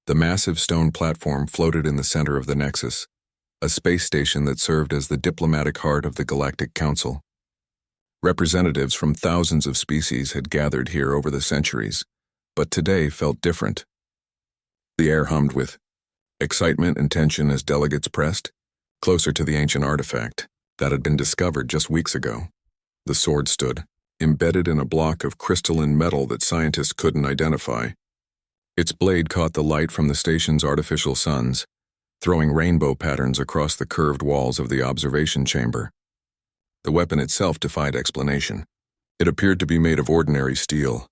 The massive stone platform floated in the center of the Nexus, a space station that served as the diplomatic heart of the Galactic Council. Representatives from thousands of species had gathered here over the centuries, but today felt different. The air hummed with excitement and tension as delegates pressed closer to the ancient artifact that had been discovered just weeks ago. The sword stood, embedded in a block of crystalline metal that scientists couldn't identify. Its blade caught the light from the station's artificial suns, throwing rainbow patterns across the curved walls of the observation chamber. The weapon itself defied explanation. It appeared to be made of ordinary steel,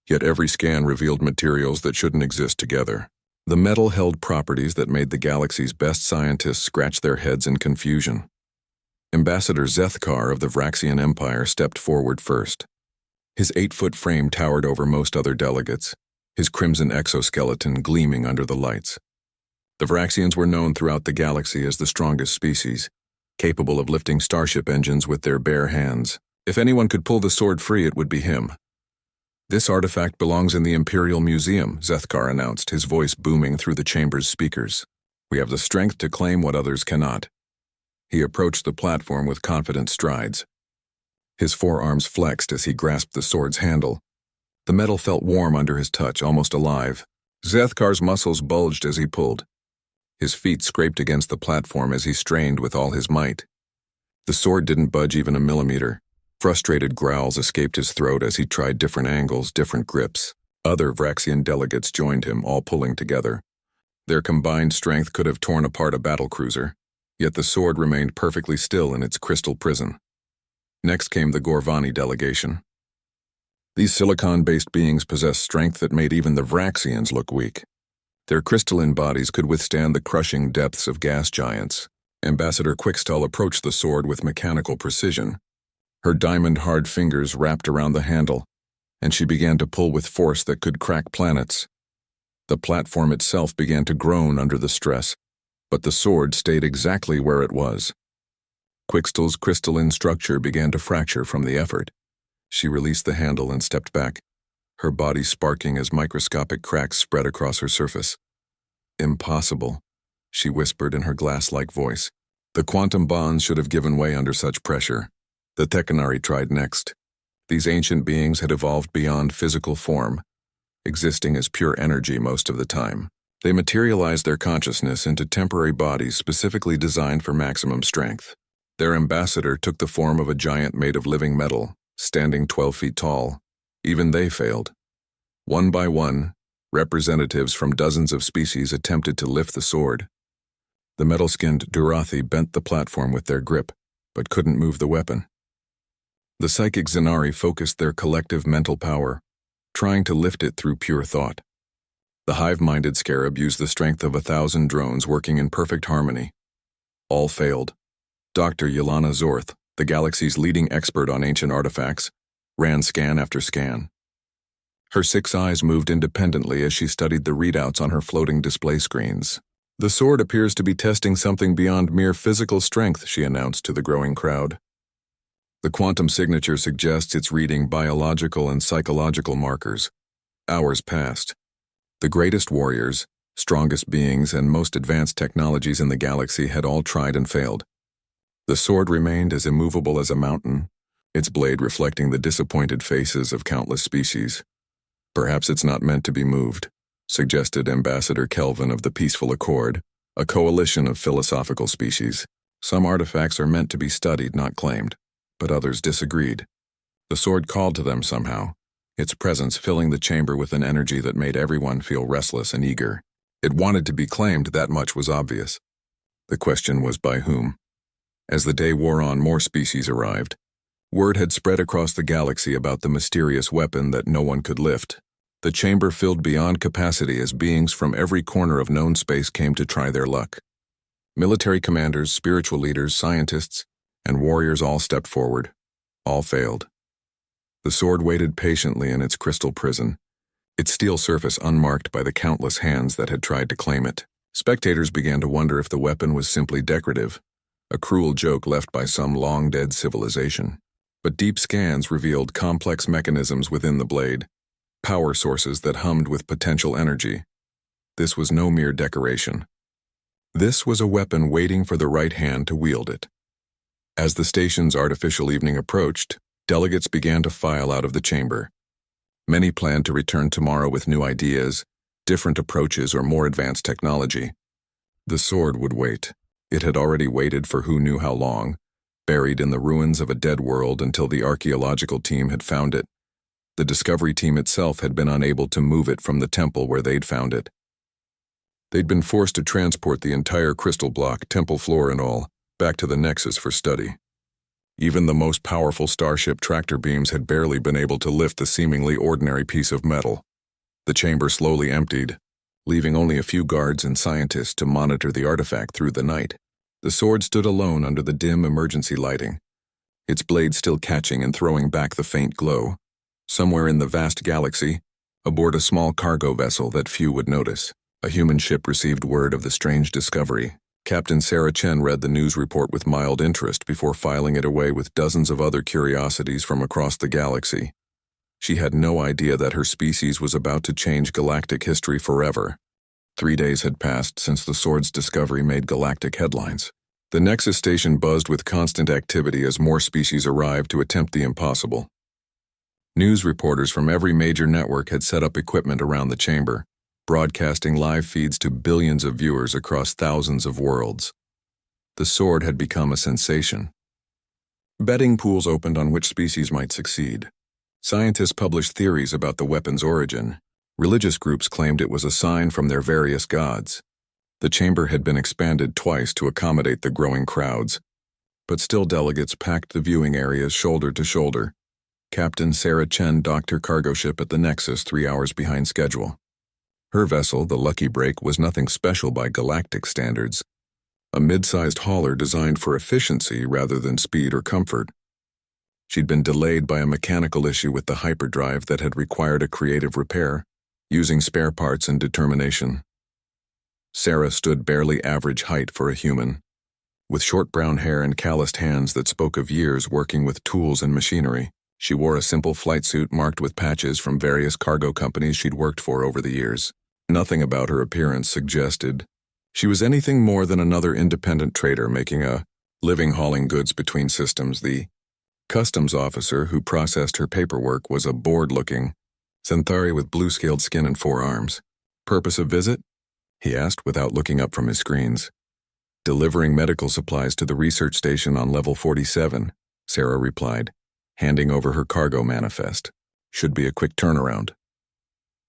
yet every scan revealed materials that shouldn't exist together. The metal held properties that made the galaxy's best scientists scratch their heads in confusion. Ambassador Zethkar of the Vraxian Empire stepped forward first. His 8-foot frame towered over most other delegates, his crimson exoskeleton gleaming under the lights. The Vraxians were known throughout the galaxy as the strongest species, capable of lifting starship engines with their bare hands. If anyone could pull the sword free, it would be him. "This artifact belongs in the Imperial Museum," Zethkar announced, his voice booming through the chamber's speakers. "We have the strength to claim what others cannot." He approached the platform with confident strides. His forearms flexed as he grasped the sword's handle. The metal felt warm under his touch, almost alive. Zethkar's muscles bulged as he pulled. His feet scraped against the platform as he strained with all his might. The sword didn't budge even a millimeter. Frustrated growls escaped his throat as he tried different angles, different grips. Other Vraxian delegates joined him, all pulling together. Their combined strength could have torn apart a battlecruiser, yet the sword remained perfectly still in its crystal prison. Next came the Gorvani delegation. These silicon-based beings possessed strength that made even the Vraxians look weak. Their crystalline bodies could withstand the crushing depths of gas giants. Ambassador Quickstall approached the sword with mechanical precision. Her diamond-hard fingers wrapped around the handle, and she began to pull with force that could crack planets. The platform itself began to groan under the stress, but the sword stayed exactly where it was. Quickstall's crystalline structure began to fracture from the effort. She released the handle and stepped back, her body sparking as microscopic cracks spread across her surface. "Impossible," she whispered in her glass-like voice. "The quantum bonds should have given way under such pressure." The Thekanari tried next. These ancient beings had evolved beyond physical form, existing as pure energy most of the time. They materialized their consciousness into temporary bodies specifically designed for maximum strength. Their ambassador took the form of a giant made of living metal, standing 12 feet tall. Even they failed. One by one, representatives from dozens of species attempted to lift the sword. The metal-skinned Durathi bent the platform with their grip, but couldn't move the weapon. The psychic Zenari focused their collective mental power, trying to lift it through pure thought. The hive-minded scarab used the strength of 1,000 drones working in perfect harmony. All failed. Dr. Yelena Zorth, the galaxy's leading expert on ancient artifacts, ran scan after scan. Her 6 eyes moved independently as she studied the readouts on her floating display screens. "The sword appears to be testing something beyond mere physical strength," she announced to the growing crowd. "The quantum signature suggests it's reading biological and psychological markers." Hours passed. The greatest warriors, strongest beings, and most advanced technologies in the galaxy had all tried and failed. The sword remained as immovable as a mountain, its blade reflecting the disappointed faces of countless species. "Perhaps it's not meant to be moved," suggested Ambassador Kelvin of the Peaceful Accord, a coalition of philosophical species. "Some artifacts are meant to be studied, not claimed." But others disagreed. The sword called to them somehow, its presence filling the chamber with an energy that made everyone feel restless and eager. It wanted to be claimed, that much was obvious. The question was by whom? As the day wore on, more species arrived. Word had spread across the galaxy about the mysterious weapon that no one could lift. The chamber filled beyond capacity as beings from every corner of known space came to try their luck. Military commanders, spiritual leaders, scientists, and warriors all stepped forward. All failed. The sword waited patiently in its crystal prison, its steel surface unmarked by the countless hands that had tried to claim it. Spectators began to wonder if the weapon was simply decorative, a cruel joke left by some long-dead civilization. But deep scans revealed complex mechanisms within the blade, power sources that hummed with potential energy. This was no mere decoration. This was a weapon waiting for the right hand to wield it. As the station's artificial evening approached, delegates began to file out of the chamber. Many planned to return tomorrow with new ideas, different approaches, or more advanced technology. The sword would wait. It had already waited for who knew how long, buried in the ruins of a dead world until the archaeological team had found it. The discovery team itself had been unable to move it from the temple where they'd found it. They'd been forced to transport the entire crystal block, temple floor and all, back to the Nexus for study. Even the most powerful starship tractor beams had barely been able to lift the seemingly ordinary piece of metal. The chamber slowly emptied, leaving only a few guards and scientists to monitor the artifact through the night. The sword stood alone under the dim emergency lighting, its blade still catching and throwing back the faint glow. Somewhere in the vast galaxy, aboard a small cargo vessel that few would notice, a human ship received word of the strange discovery. Captain Sarah Chen read the news report with mild interest before filing it away with dozens of other curiosities from across the galaxy. She had no idea that her species was about to change galactic history forever. 3 days had passed since the sword's discovery made galactic headlines. The Nexus station buzzed with constant activity as more species arrived to attempt the impossible. News reporters from every major network had set up equipment around the chamber, broadcasting live feeds to billions of viewers across thousands of worlds. The sword had become a sensation. Betting pools opened on which species might succeed. Scientists published theories about the weapon's origin. Religious groups claimed it was a sign from their various gods. The chamber had been expanded twice to accommodate the growing crowds, but still delegates packed the viewing areas shoulder to shoulder. Captain Sarah Chen docked her cargo ship at the Nexus 3 hours behind schedule. Her vessel, the Lucky Break, was nothing special by galactic standards. A mid-sized hauler designed for efficiency rather than speed or comfort. She'd been delayed by a mechanical issue with the hyperdrive that had required a creative repair, using spare parts and determination. Sarah stood barely average height for a human, with short brown hair and calloused hands that spoke of years working with tools and machinery. She wore a simple flight suit marked with patches from various cargo companies she'd worked for over the years. Nothing about her appearance suggested she was anything more than another independent trader making a living hauling goods between systems. The customs officer who processed her paperwork was a bored-looking Centauri with blue-scaled skin and 4 arms. "Purpose of visit?" he asked without looking up from his screens. "Delivering medical supplies to the research station on level 47, Sarah replied, handing over her cargo manifest. "Should be a quick turnaround."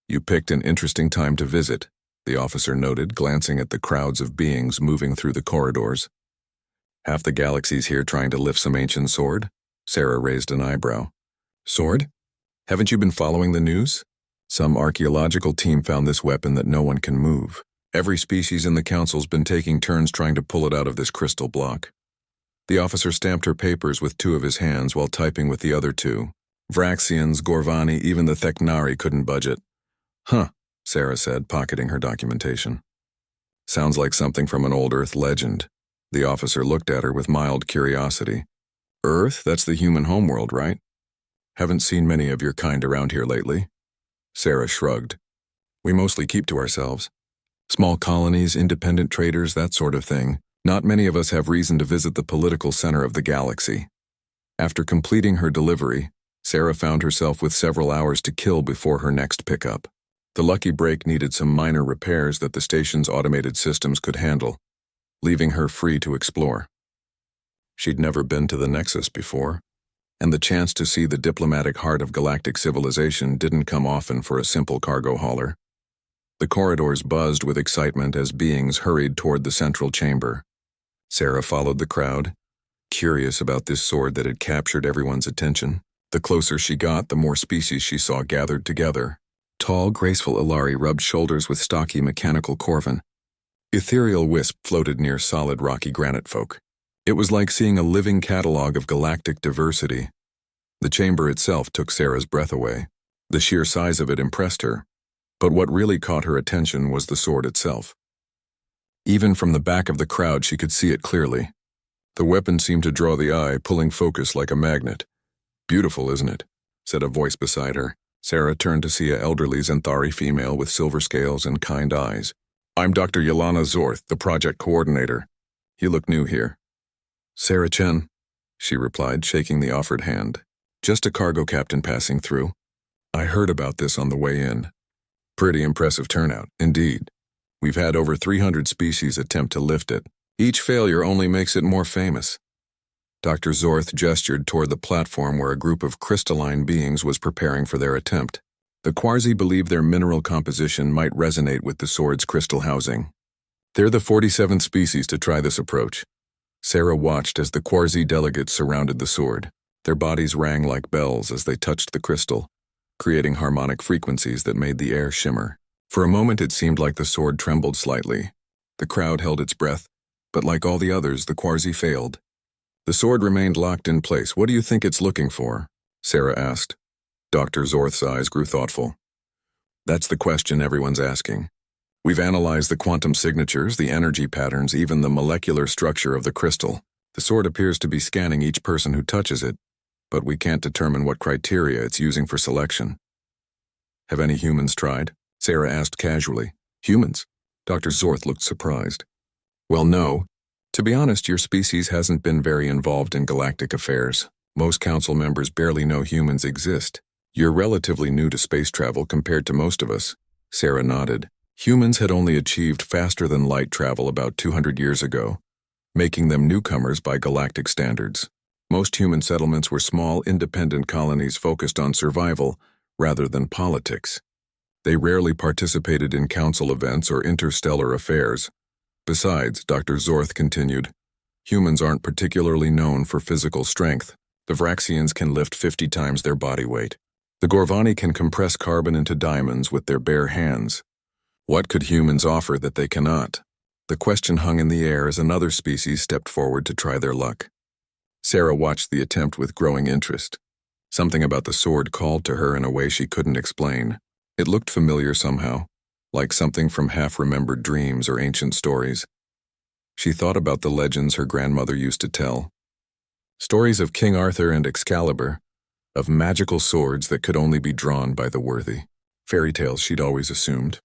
"You picked an interesting time to visit," the officer noted, glancing at the crowds of beings moving through the corridors. "Half the galaxy's here trying to lift some ancient sword?" Sarah raised an eyebrow. "Sword? Haven't you been following the news? Some archaeological team found this weapon that no one can move. Every species in the council's been taking turns trying to pull it out of this crystal block." The officer stamped her papers with 2 of his hands while typing with the other 2. Vraxians, Gorvani, even the Theknari couldn't budge it. "Huh," Sarah said, pocketing her documentation. "Sounds like something from an old Earth legend." The officer looked at her with mild curiosity. "Earth? That's the human homeworld, right? Haven't seen many of your kind around here lately." Sarah shrugged. "We mostly keep to ourselves. Small colonies, independent traders, that sort of thing. Not many of us have reason to visit the political center of the galaxy." After completing her delivery, Sarah found herself with several hours to kill before her next pickup. The Lucky Break needed some minor repairs that the station's automated systems could handle, leaving her free to explore. She'd never been to the Nexus before, and the chance to see the diplomatic heart of galactic civilization didn't come often for a simple cargo hauler. The corridors buzzed with excitement as beings hurried toward the central chamber. Sarah followed the crowd, curious about this sword that had captured everyone's attention. The closer she got, the more species she saw gathered together. Tall, graceful Ilari rubbed shoulders with stocky mechanical Corvin. Ethereal Wisp floated near solid rocky granite folk. It was like seeing a living catalog of galactic diversity. The chamber itself took Sarah's breath away. The sheer size of it impressed her, but what really caught her attention was the sword itself. Even from the back of the crowd, she could see it clearly. The weapon seemed to draw the eye, pulling focus like a magnet. "Beautiful, isn't it?" said a voice beside her. Sarah turned to see an elderly Xanthari female with silver scales and kind eyes. I'm Dr. Yelena Zorth, the project coordinator. You look new here. Sarah Chen, she replied, shaking the offered hand. Just a cargo captain passing through. I heard about this on the way in. Pretty impressive turnout, indeed. We've had over 300 species attempt to lift it. Each failure only makes it more famous. Dr. Zorth gestured toward the platform where a group of crystalline beings was preparing for their attempt. The Quarzi believe their mineral composition might resonate with the sword's crystal housing. They're the 47th species to try this approach. Sarah watched as the Quarzi delegates surrounded the sword. Their bodies rang like bells as they touched the crystal, creating harmonic frequencies that made the air shimmer. For a moment it seemed like the sword trembled slightly. The crowd held its breath, but like all the others, the Quarzi failed. The sword remained locked in place. What do you think it's looking for? Sarah asked. Dr. Zorth's eyes grew thoughtful. That's the question everyone's asking. We've analyzed the quantum signatures, the energy patterns, even the molecular structure of the crystal. The sword appears to be scanning each person who touches it, but we can't determine what criteria it's using for selection. Have any humans tried? Sarah asked casually. Humans? Dr. Zorth looked surprised. Well, no. To be honest, your species hasn't been very involved in galactic affairs. Most council members barely know humans exist. You're relatively new to space travel compared to most of us. Sarah nodded. Humans had only achieved faster-than-light travel about 200 years ago, making them newcomers by galactic standards. Most human settlements were small, independent colonies focused on survival rather than politics. They rarely participated in council events or interstellar affairs. Besides, Dr. Zorth continued, humans aren't particularly known for physical strength. The Vraxians can lift 50 times their body weight. The Gorvani can compress carbon into diamonds with their bare hands. What could humans offer that they cannot? The question hung in the air as another species stepped forward to try their luck. Sarah watched the attempt with growing interest. Something about the sword called to her in a way she couldn't explain. It looked familiar somehow, like something from half-remembered dreams or ancient stories. She thought about the legends her grandmother used to tell. Stories of King Arthur and Excalibur, of magical swords that could only be drawn by the worthy. Fairy tales she'd always assumed.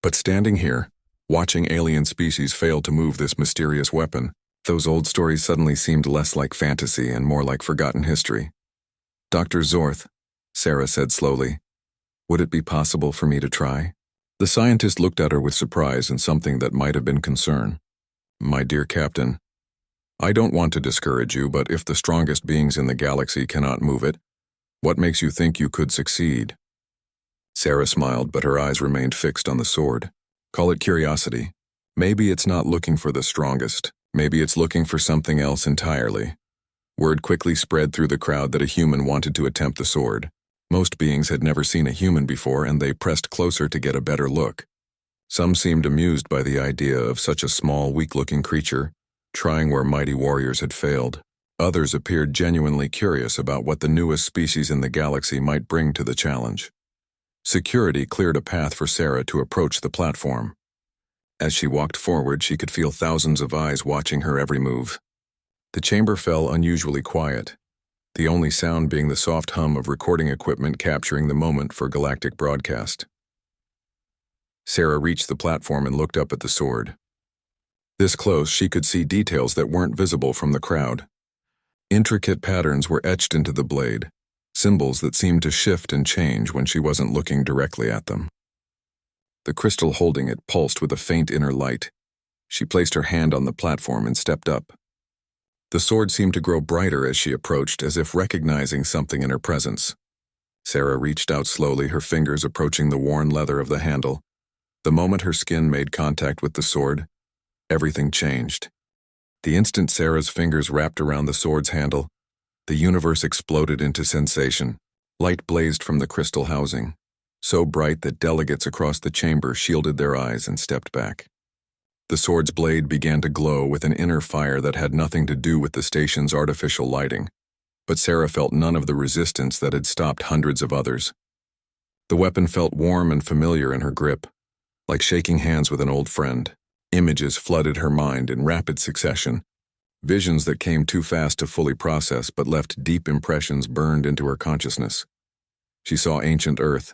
But standing here, watching alien species fail to move this mysterious weapon, those old stories suddenly seemed less like fantasy and more like forgotten history. Dr. Zorth, Sarah said slowly, would it be possible for me to try? The scientist looked at her with surprise and something that might have been concern. My dear Captain, I don't want to discourage you, but if the strongest beings in the galaxy cannot move it, what makes you think you could succeed? Sarah smiled, but her eyes remained fixed on the sword. Call it curiosity. Maybe it's not looking for the strongest. Maybe it's looking for something else entirely. Word quickly spread through the crowd that a human wanted to attempt the sword. Most beings had never seen a human before, and they pressed closer to get a better look. Some seemed amused by the idea of such a small, weak-looking creature trying where mighty warriors had failed. Others appeared genuinely curious about what the newest species in the galaxy might bring to the challenge. Security cleared a path for Sarah to approach the platform. As she walked forward, she could feel thousands of eyes watching her every move. The chamber fell unusually quiet, the only sound being the soft hum of recording equipment capturing the moment for galactic broadcast. Sarah reached the platform and looked up at the sword. This close, she could see details that weren't visible from the crowd. Intricate patterns were etched into the blade, symbols that seemed to shift and change when she wasn't looking directly at them. The crystal holding it pulsed with a faint inner light. She placed her hand on the platform and stepped up. The sword seemed to grow brighter as she approached, as if recognizing something in her presence. Sarah reached out slowly, her fingers approaching the worn leather of the handle. The moment her skin made contact with the sword, everything changed. The instant Sarah's fingers wrapped around the sword's handle, the universe exploded into sensation. Light blazed from the crystal housing, so bright that delegates across the chamber shielded their eyes and stepped back. The sword's blade began to glow with an inner fire that had nothing to do with the station's artificial lighting, but Sarah felt none of the resistance that had stopped hundreds of others. The weapon felt warm and familiar in her grip, like shaking hands with an old friend. Images flooded her mind in rapid succession, visions that came too fast to fully process but left deep impressions burned into her consciousness. She saw ancient Earth,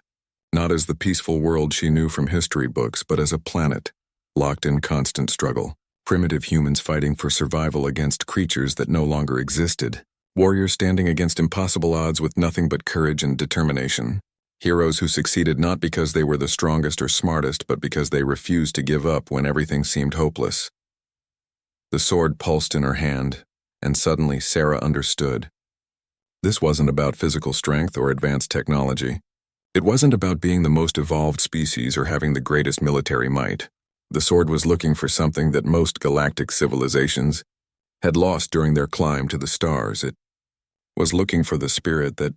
not as the peaceful world she knew from history books, but as a planet, locked in constant struggle. Primitive humans fighting for survival against creatures that no longer existed. Warriors standing against impossible odds with nothing but courage and determination. Heroes who succeeded not because they were the strongest or smartest, but because they refused to give up when everything seemed hopeless. The sword pulsed in her hand, and suddenly Sarah understood. This wasn't about physical strength or advanced technology. It wasn't about being the most evolved species or having the greatest military might. The sword was looking for something that most galactic civilizations had lost during their climb to the stars. It was looking for the spirit that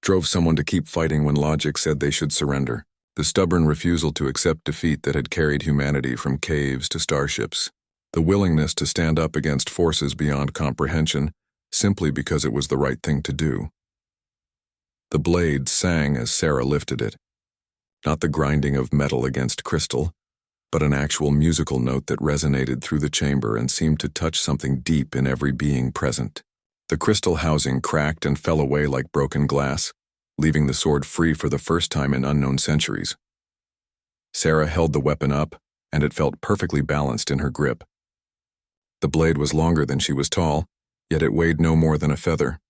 drove someone to keep fighting when logic said they should surrender. The stubborn refusal to accept defeat that had carried humanity from caves to starships. The willingness to stand up against forces beyond comprehension simply because it was the right thing to do. The blade sang as Sarah lifted it. Not the grinding of metal against crystal, but an actual musical note that resonated through the chamber and seemed to touch something deep in every being present. The crystal housing cracked and fell away like broken glass, leaving the sword free for the first time in unknown centuries. Sarah held the weapon up, and it felt perfectly balanced in her grip. The blade was longer than she was tall, yet it weighed no more than a feather.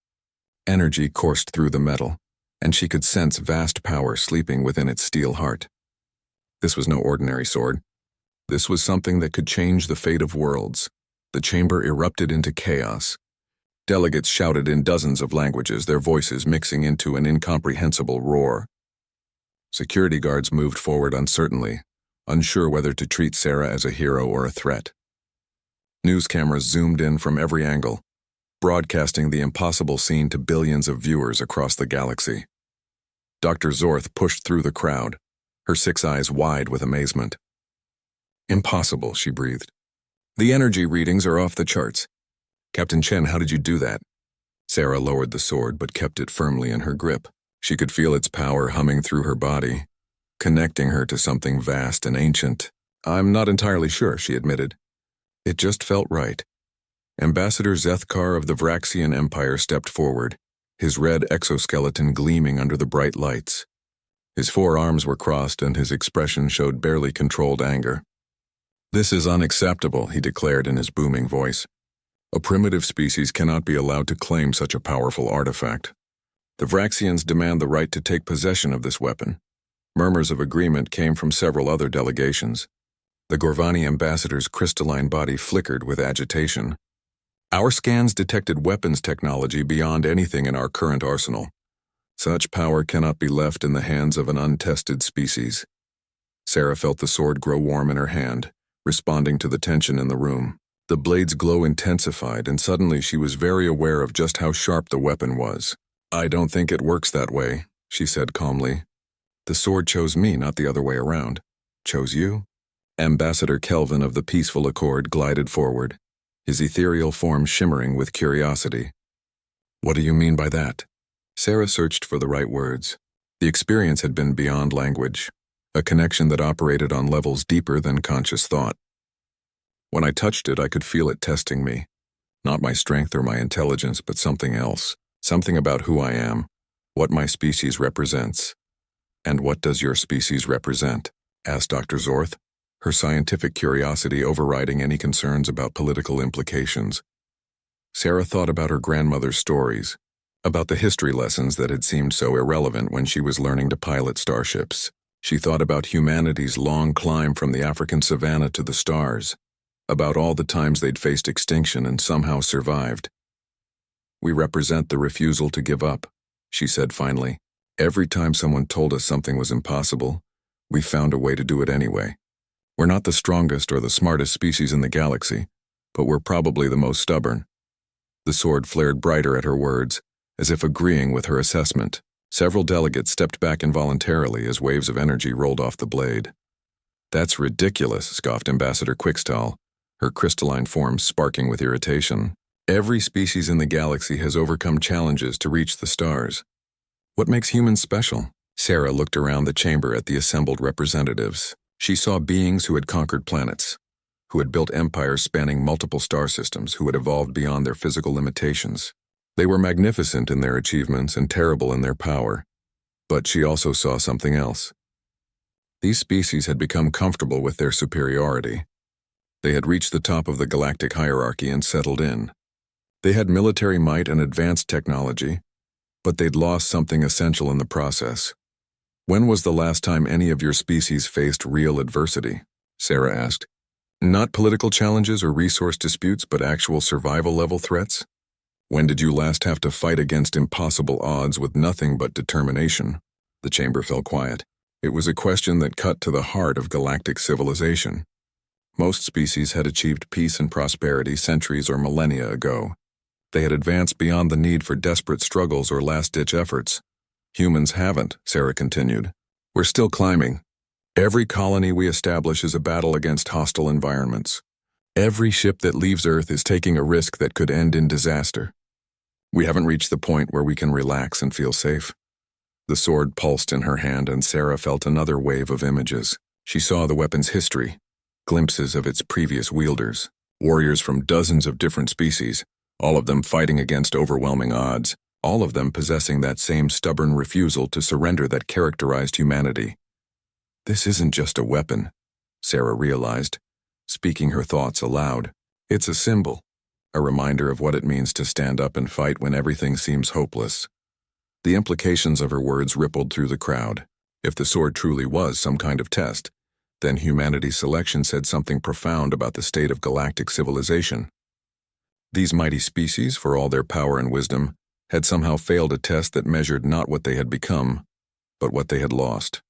Energy coursed through the metal, and she could sense vast power sleeping within its steel heart. This was no ordinary sword. This was something that could change the fate of worlds. The chamber erupted into chaos. Delegates shouted in dozens of languages, their voices mixing into an incomprehensible roar. Security guards moved forward uncertainly, unsure whether to treat Sarah as a hero or a threat. News cameras zoomed in from every angle, broadcasting the impossible scene to billions of viewers across the galaxy. Dr. Zorth pushed through the crowd, her 6 eyes wide with amazement. "Impossible," she breathed. "The energy readings are off the charts. Captain Chen, how did you do that?" Sarah lowered the sword but kept it firmly in her grip. She could feel its power humming through her body, connecting her to something vast and ancient. "I'm not entirely sure," she admitted. "It just felt right." Ambassador Zethkar of the Vraxian Empire stepped forward, his red exoskeleton gleaming under the bright lights. His 4 arms were crossed and his expression showed barely controlled anger. "This is unacceptable," he declared in his booming voice. "A primitive species cannot be allowed to claim such a powerful artifact. The Vraxians demand the right to take possession of this weapon." Murmurs of agreement came from several other delegations. The Gorvani ambassador's crystalline body flickered with agitation. "Our scans detected weapons technology beyond anything in our current arsenal. Such power cannot be left in the hands of an untested species." Sarah felt the sword grow warm in her hand, responding to the tension in the room. The blade's glow intensified, and suddenly she was very aware of just how sharp the weapon was. "I don't think it works that way," she said calmly. "The sword chose me, not the other way around." "Chose you?" Ambassador Kelvin of the Peaceful Accord glided forward, his ethereal form shimmering with curiosity. "What do you mean by that?" Sarah searched for the right words. The experience had been beyond language, a connection that operated on levels deeper than conscious thought. "When I touched it, I could feel it testing me. Not my strength or my intelligence, but something else. Something about who I am, what my species represents." "And what does your species represent?" asked Dr. Zorth, her scientific curiosity overriding any concerns about political implications. Sarah thought about her grandmother's stories, about the history lessons that had seemed so irrelevant when she was learning to pilot starships. She thought about humanity's long climb from the African savanna to the stars, about all the times they'd faced extinction and somehow survived. "We represent the refusal to give up," she said finally. "Every time someone told us something was impossible, we found a way to do it anyway. We're not the strongest or the smartest species in the galaxy, but we're probably the most stubborn." The sword flared brighter at her words, as if agreeing with her assessment. Several delegates stepped back involuntarily as waves of energy rolled off the blade. "That's ridiculous," scoffed Ambassador Quickstall, her crystalline form sparking with irritation. "Every species in the galaxy has overcome challenges to reach the stars. What makes humans special?" Sarah looked around the chamber at the assembled representatives. She saw beings who had conquered planets, who had built empires spanning multiple star systems, who had evolved beyond their physical limitations. They were magnificent in their achievements and terrible in their power. But she also saw something else. These species had become comfortable with their superiority. They had reached the top of the galactic hierarchy and settled in. They had military might and advanced technology, but they'd lost something essential in the process. When was the last time any of your species faced real adversity? Sarah asked. Not political challenges or resource disputes, but actual survival-level threats? When did you last have to fight against impossible odds with nothing but determination? The chamber fell quiet. It was a question that cut to the heart of galactic civilization. Most species had achieved peace and prosperity centuries or millennia ago. They had advanced beyond the need for desperate struggles or last-ditch efforts. Humans haven't, Sarah continued. We're still climbing. Every colony we establish is a battle against hostile environments. Every ship that leaves Earth is taking a risk that could end in disaster. We haven't reached the point where we can relax and feel safe. The sword pulsed in her hand, and Sarah felt another wave of images. She saw the weapon's history, glimpses of its previous wielders, warriors from dozens of different species, all of them fighting against overwhelming odds, all of them possessing that same stubborn refusal to surrender that characterized humanity. This isn't just a weapon, Sarah realized, speaking her thoughts aloud. It's a symbol, a reminder of what it means to stand up and fight when everything seems hopeless. The implications of her words rippled through the crowd. If the sword truly was some kind of test, then humanity's selection said something profound about the state of galactic civilization. These mighty species, for all their power and wisdom, had somehow failed a test that measured not what they had become, but what they had lost.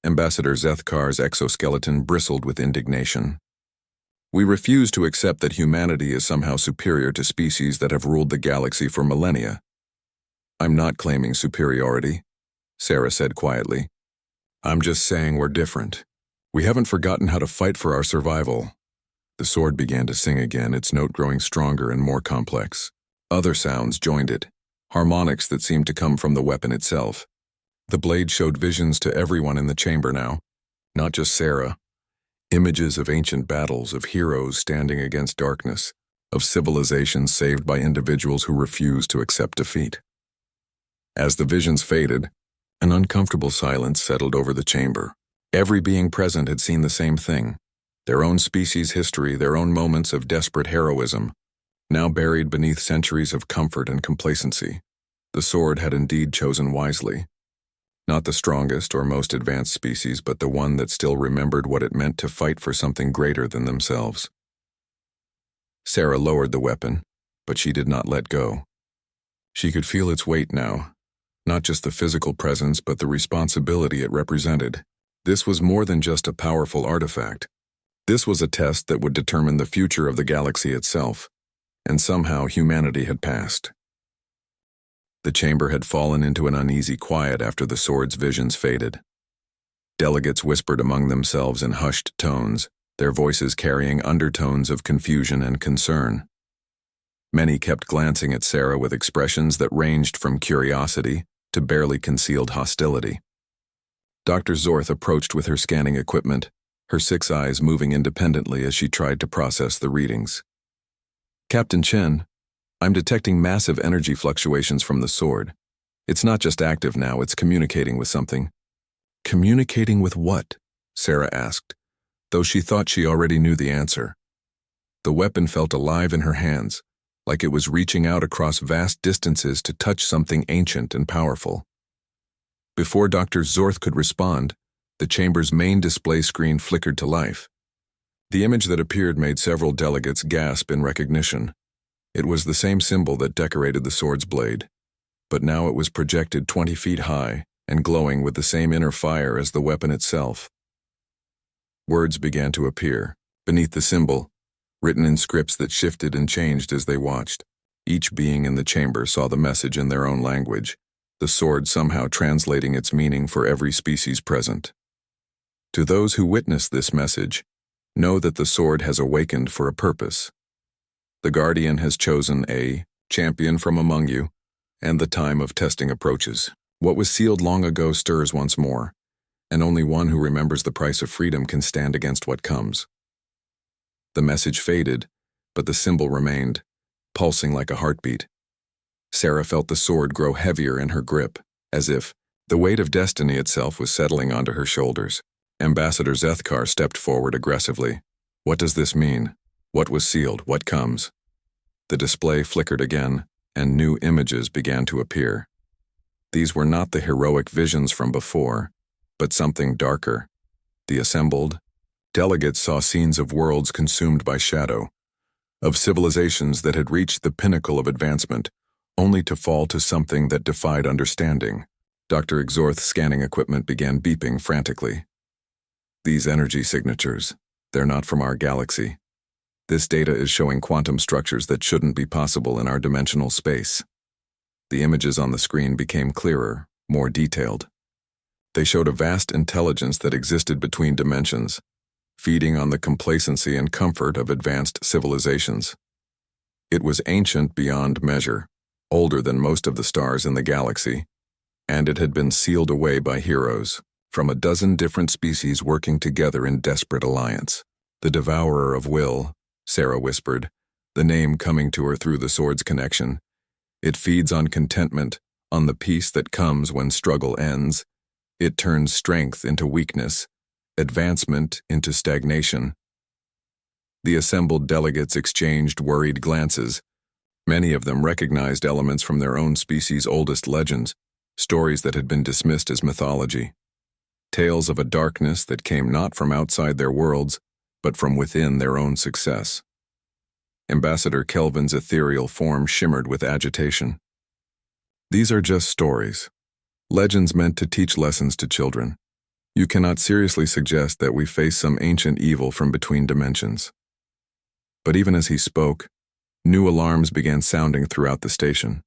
Ambassador Zethkar's exoskeleton bristled with indignation. We refuse to accept that humanity is somehow superior to species that have ruled the galaxy for millennia. I'm not claiming superiority, Sarah said quietly. I'm just saying we're different. We haven't forgotten how to fight for our survival. The sword began to sing again, its note growing stronger and more complex. Other sounds joined it, harmonics that seemed to come from the weapon itself. The blade showed visions to everyone in the chamber now, not just Sarah. Images of ancient battles, of heroes standing against darkness, of civilizations saved by individuals who refused to accept defeat. As the visions faded, an uncomfortable silence settled over the chamber. Every being present had seen the same thing. Their own species' history, their own moments of desperate heroism, now buried beneath centuries of comfort and complacency. The sword had indeed chosen wisely. Not the strongest or most advanced species, but the one that still remembered what it meant to fight for something greater than themselves. Sarah lowered the weapon, but she did not let go. She could feel its weight now, not just the physical presence, but the responsibility it represented. This was more than just a powerful artifact. This was a test that would determine the future of the galaxy itself, and somehow humanity had passed. The chamber had fallen into an uneasy quiet after the sword's visions faded. Delegates whispered among themselves in hushed tones, their voices carrying undertones of confusion and concern. Many kept glancing at Sarah with expressions that ranged from curiosity to barely concealed hostility. Dr. Zorth approached with her scanning equipment, her 6 eyes moving independently as she tried to process the readings. Captain Chen, I'm detecting massive energy fluctuations from the sword. It's not just active now, it's communicating with something. Communicating with what? Sarah asked, though she thought she already knew the answer. The weapon felt alive in her hands, like it was reaching out across vast distances to touch something ancient and powerful. Before Dr. Zorth could respond, the chamber's main display screen flickered to life. The image that appeared made several delegates gasp in recognition. It was the same symbol that decorated the sword's blade, but now it was projected 20 feet high and glowing with the same inner fire as the weapon itself. Words began to appear, beneath the symbol, written in scripts that shifted and changed as they watched. Each being in the chamber saw the message in their own language, the sword somehow translating its meaning for every species present. To those who witnessed this message, know that the sword has awakened for a purpose. The Guardian has chosen a champion from among you, and the time of testing approaches. What was sealed long ago stirs once more, and only one who remembers the price of freedom can stand against what comes. The message faded, but the symbol remained, pulsing like a heartbeat. Sarah felt the sword grow heavier in her grip, as if the weight of destiny itself was settling onto her shoulders. Ambassador Zethkar stepped forward aggressively. What does this mean? What was sealed? What comes? The display flickered again, and new images began to appear. These were not the heroic visions from before, but something darker. The assembled delegates saw scenes of worlds consumed by shadow, of civilizations that had reached the pinnacle of advancement, only to fall to something that defied understanding. Dr. Exorth's scanning equipment began beeping frantically. These energy signatures, they're not from our galaxy. This data is showing quantum structures that shouldn't be possible in our dimensional space. The images on the screen became clearer, more detailed. They showed a vast intelligence that existed between dimensions, feeding on the complacency and comfort of advanced civilizations. It was ancient beyond measure, older than most of the stars in the galaxy, and it had been sealed away by heroes from a dozen different species working together in desperate alliance. The Devourer of Will, Sarah whispered, the name coming to her through the sword's connection. It feeds on contentment, on the peace that comes when struggle ends. It turns strength into weakness, advancement into stagnation. The assembled delegates exchanged worried glances. Many of them recognized elements from their own species' oldest legends, stories that had been dismissed as mythology. Tales of a darkness that came not from outside their worlds, but from within their own success. Ambassador Kelvin's ethereal form shimmered with agitation. These are just stories. Legends meant to teach lessons to children. You cannot seriously suggest that we face some ancient evil from between dimensions. But even as he spoke, new alarms began sounding throughout the station.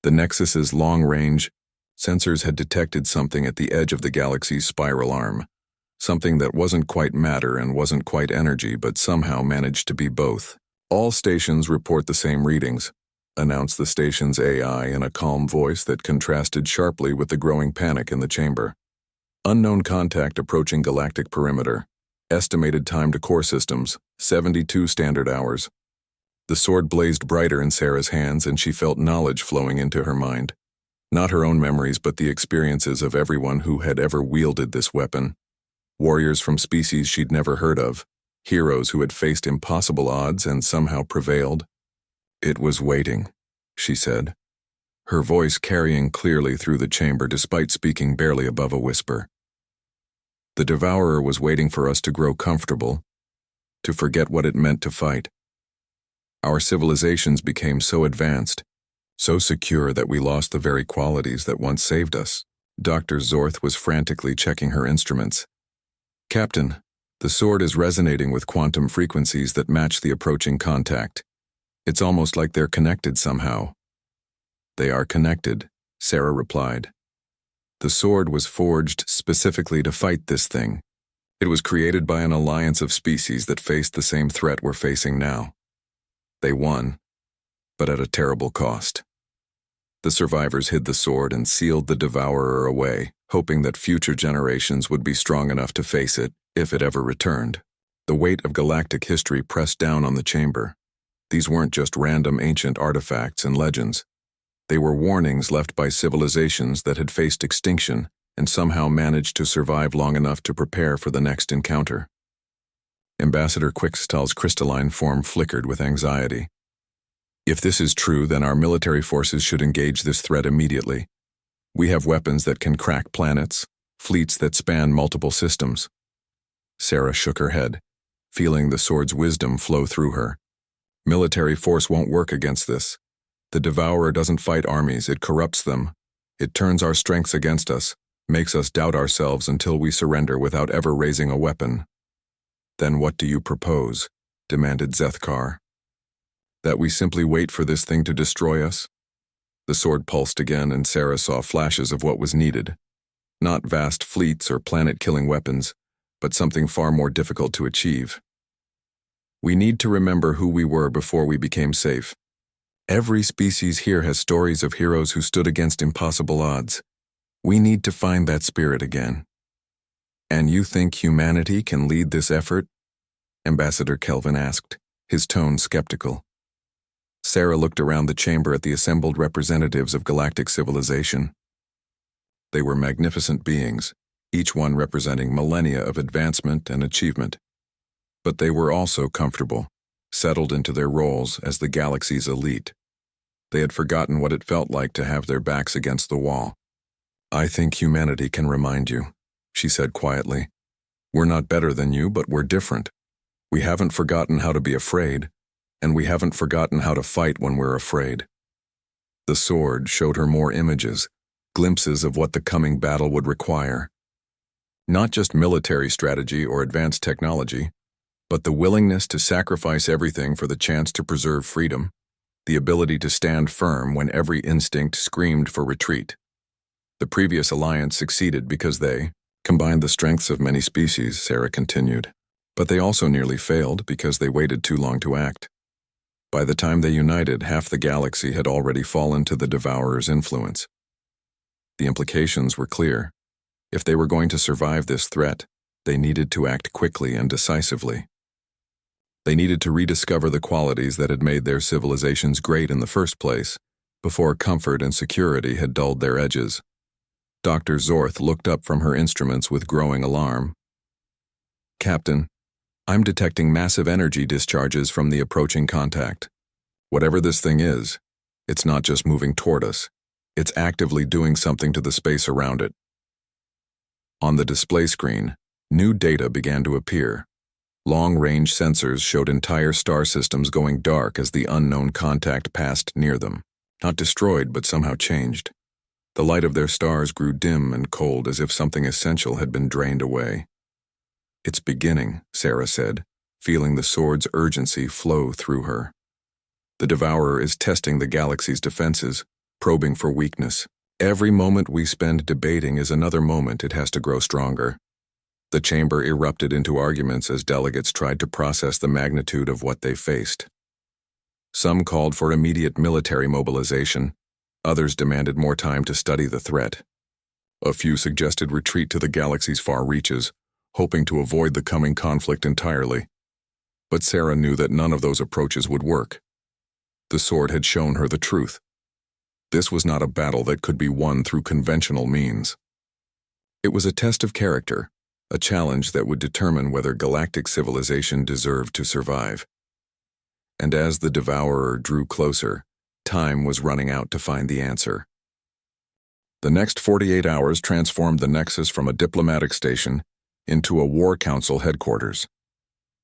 The Nexus's long-range sensors had detected something at the edge of the galaxy's spiral arm, something that wasn't quite matter and wasn't quite energy, but somehow managed to be both. All stations report the same readings, announced the station's AI in a calm voice that contrasted sharply with the growing panic in the chamber. Unknown contact approaching galactic perimeter. Estimated time to core systems, 72 standard hours. The sword blazed brighter in Sarah's hands, and she felt knowledge flowing into her mind. Not her own memories, but the experiences of everyone who had ever wielded this weapon. Warriors from species she'd never heard of. Heroes who had faced impossible odds and somehow prevailed. It was waiting, she said, her voice carrying clearly through the chamber despite speaking barely above a whisper. The Devourer was waiting for us to grow comfortable, to forget what it meant to fight. Our civilizations became so advanced, so secure that we lost the very qualities that once saved us. Dr. Zorth was frantically checking her instruments. Captain, the sword is resonating with quantum frequencies that match the approaching contact. It's almost like they're connected somehow. They are connected, Sarah replied. The sword was forged specifically to fight this thing. It was created by an alliance of species that faced the same threat we're facing now. They won, but at a terrible cost. The survivors hid the sword and sealed the Devourer away, hoping that future generations would be strong enough to face it, if it ever returned. The weight of galactic history pressed down on the chamber. These weren't just random ancient artifacts and legends. They were warnings left by civilizations that had faced extinction and somehow managed to survive long enough to prepare for the next encounter. Ambassador Quickstall's crystalline form flickered with anxiety. If this is true, then our military forces should engage this threat immediately. We have weapons that can crack planets, fleets that span multiple systems. Sarah shook her head, feeling the sword's wisdom flow through her. Military force won't work against this. The Devourer doesn't fight armies, it corrupts them. It turns our strengths against us, makes us doubt ourselves until we surrender without ever raising a weapon. Then what do you propose? Demanded Zethkar. That we simply wait for this thing to destroy us? The sword pulsed again, and Sarah saw flashes of what was needed. Not vast fleets or planet-killing weapons, but something far more difficult to achieve. We need to remember who we were before we became safe. Every species here has stories of heroes who stood against impossible odds. We need to find that spirit again. And you think humanity can lead this effort? Ambassador Kelvin asked, his tone skeptical. Sarah looked around the chamber at the assembled representatives of galactic civilization. They were magnificent beings, each one representing millennia of advancement and achievement. But they were also comfortable, settled into their roles as the galaxy's elite. They had forgotten what it felt like to have their backs against the wall. "I think humanity can remind you," she said quietly. "We're not better than you, but we're different. We haven't forgotten how to be afraid, and we haven't forgotten how to fight when we're afraid." The sword showed her more images, glimpses of what the coming battle would require. Not just military strategy or advanced technology, but the willingness to sacrifice everything for the chance to preserve freedom, the ability to stand firm when every instinct screamed for retreat. The previous alliance succeeded because they combined the strengths of many species, Sarah continued. But they also nearly failed because they waited too long to act. By the time they united, half the galaxy had already fallen to the Devourer's influence. The implications were clear. If they were going to survive this threat, they needed to act quickly and decisively. They needed to rediscover the qualities that had made their civilizations great in the first place, before comfort and security had dulled their edges. Dr. Zorth looked up from her instruments with growing alarm. "Captain, I'm detecting massive energy discharges from the approaching contact. Whatever this thing is, it's not just moving toward us. It's actively doing something to the space around it." On the display screen, new data began to appear. Long-range sensors showed entire star systems going dark as the unknown contact passed near them. Not destroyed, but somehow changed. The light of their stars grew dim and cold as if something essential had been drained away. "It's beginning," Sarah said, feeling the sword's urgency flow through her. "The Devourer is testing the galaxy's defenses, probing for weakness. Every moment we spend debating is another moment it has to grow stronger." The chamber erupted into arguments as delegates tried to process the magnitude of what they faced. Some called for immediate military mobilization. Others demanded more time to study the threat. A few suggested retreat to the galaxy's far reaches, hoping to avoid the coming conflict entirely. But Sarah knew that none of those approaches would work. The sword had shown her the truth. This was not a battle that could be won through conventional means. It was a test of character, a challenge that would determine whether galactic civilization deserved to survive. And as the Devourer drew closer, time was running out to find the answer. The next 48 hours transformed the Nexus from a diplomatic station into a War Council headquarters.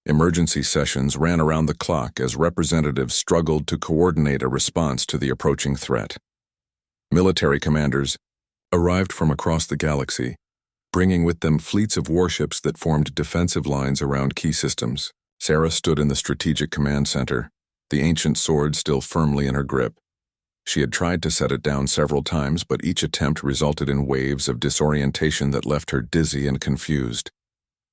Emergency sessions ran around the clock as representatives struggled to coordinate a response to the approaching threat. Military commanders arrived from across the galaxy, bringing with them fleets of warships that formed defensive lines around key systems. Sarah stood in the strategic command center, the ancient sword still firmly in her grip. She had tried to set it down several times, but each attempt resulted in waves of disorientation that left her dizzy and confused.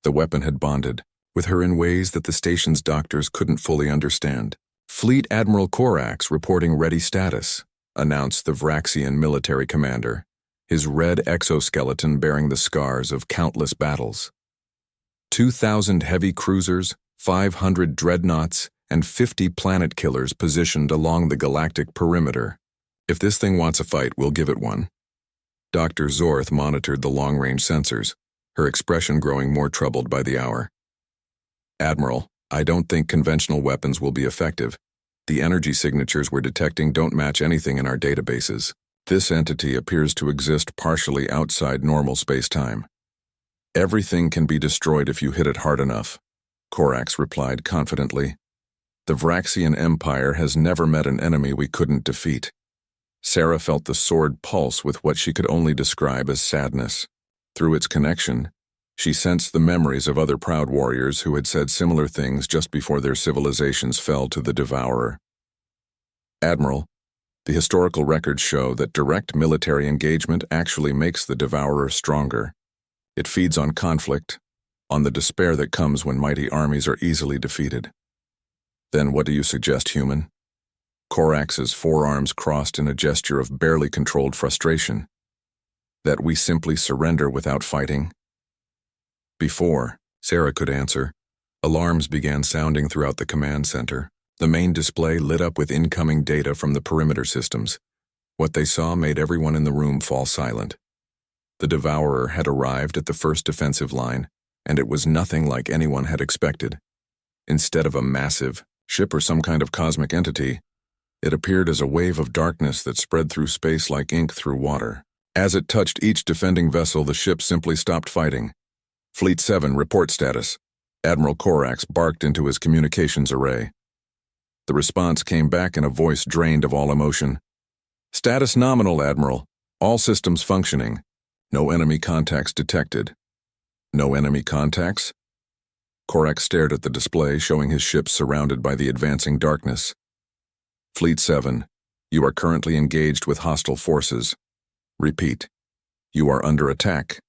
The weapon had bonded with her in ways that the station's doctors couldn't fully understand. "Fleet Admiral Corax reporting ready status," announced the Vraxian military commander, his red exoskeleton bearing the scars of countless battles. 2,000 heavy cruisers, 500 dreadnoughts, and 50 planet killers positioned along the galactic perimeter. "If this thing wants a fight, we'll give it one." Dr. Zorth monitored the long-range sensors, her expression growing more troubled by the hour. "Admiral, I don't think conventional weapons will be effective. The energy signatures we're detecting don't match anything in our databases. This entity appears to exist partially outside normal space-time. Everything can be destroyed if you hit it hard enough," Corax replied confidently. "The Vraxian Empire has never met an enemy we couldn't defeat." Sarah felt the sword pulse with what she could only describe as sadness. Through its connection, she sensed the memories of other proud warriors who had said similar things just before their civilizations fell to the Devourer. "Admiral, the historical records show that direct military engagement actually makes the Devourer stronger. It feeds on conflict, on the despair that comes when mighty armies are easily defeated." "Then what do you suggest, human?" Corax's forearms crossed in a gesture of barely controlled frustration. "That we simply surrender without fighting?" Before Sarah could answer, alarms began sounding throughout the command center. The main display lit up with incoming data from the perimeter systems. What they saw made everyone in the room fall silent. The Devourer had arrived at the first defensive line, and it was nothing like anyone had expected. Instead of a massive ship or some kind of cosmic entity, it appeared as a wave of darkness that spread through space like ink through water. As it touched each defending vessel, the ship simply stopped fighting. Fleet 7, report status. Admiral Corax barked into his communications array. The response came back in a voice drained of all emotion. Status nominal, Admiral. All systems functioning. No enemy contacts detected. No enemy contacts? Corax stared at the display, showing his ship surrounded by the advancing darkness. Fleet 7, you are currently engaged with hostile forces. Repeat, you are under attack.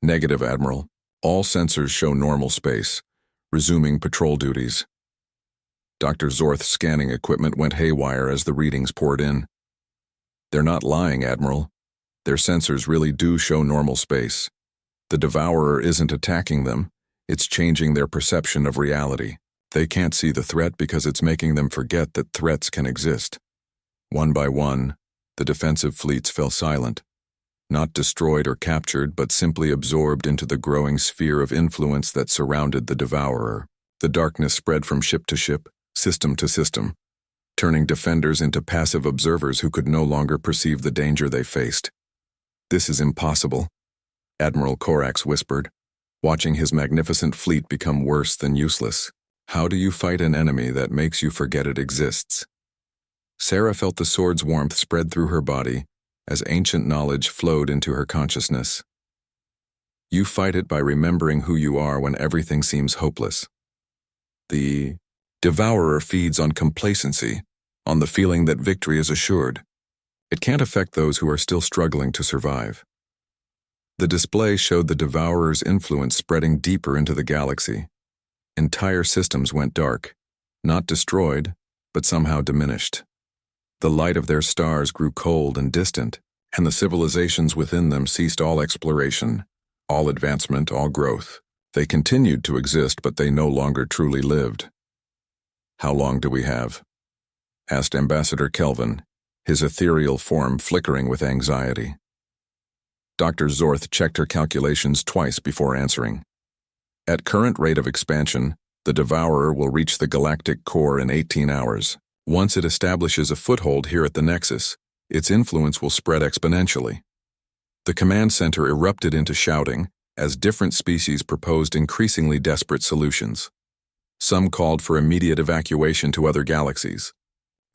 Negative, Admiral. All sensors show normal space. Resuming patrol duties. Dr. Zorth's scanning equipment went haywire as the readings poured in. They're not lying, Admiral. Their sensors really do show normal space. The Devourer isn't attacking them. It's changing their perception of reality. They can't see the threat because it's making them forget that threats can exist. One by one, the defensive fleets fell silent. Not destroyed or captured, but simply absorbed into the growing sphere of influence that surrounded the Devourer. The darkness spread from ship to ship, system to system, turning defenders into passive observers who could no longer perceive the danger they faced. This is impossible, Admiral Corax whispered, watching his magnificent fleet become worse than useless. How do you fight an enemy that makes you forget it exists? Sarah felt the sword's warmth spread through her body as ancient knowledge flowed into her consciousness. You fight it by remembering who you are when everything seems hopeless. The Devourer feeds on complacency, on the feeling that victory is assured. It can't affect those who are still struggling to survive. The display showed the Devourer's influence spreading deeper into the galaxy. Entire systems went dark, not destroyed, but somehow diminished. The light of their stars grew cold and distant, and the civilizations within them ceased all exploration, all advancement, all growth. They continued to exist, but they no longer truly lived. How long do we have? Asked Ambassador Kelvin, his ethereal form flickering with anxiety. Dr. Zorth checked her calculations twice before answering. At current rate of expansion, the Devourer will reach the galactic core in 18 hours. Once it establishes a foothold here at the Nexus, its influence will spread exponentially. The command center erupted into shouting as different species proposed increasingly desperate solutions. Some called for immediate evacuation to other galaxies.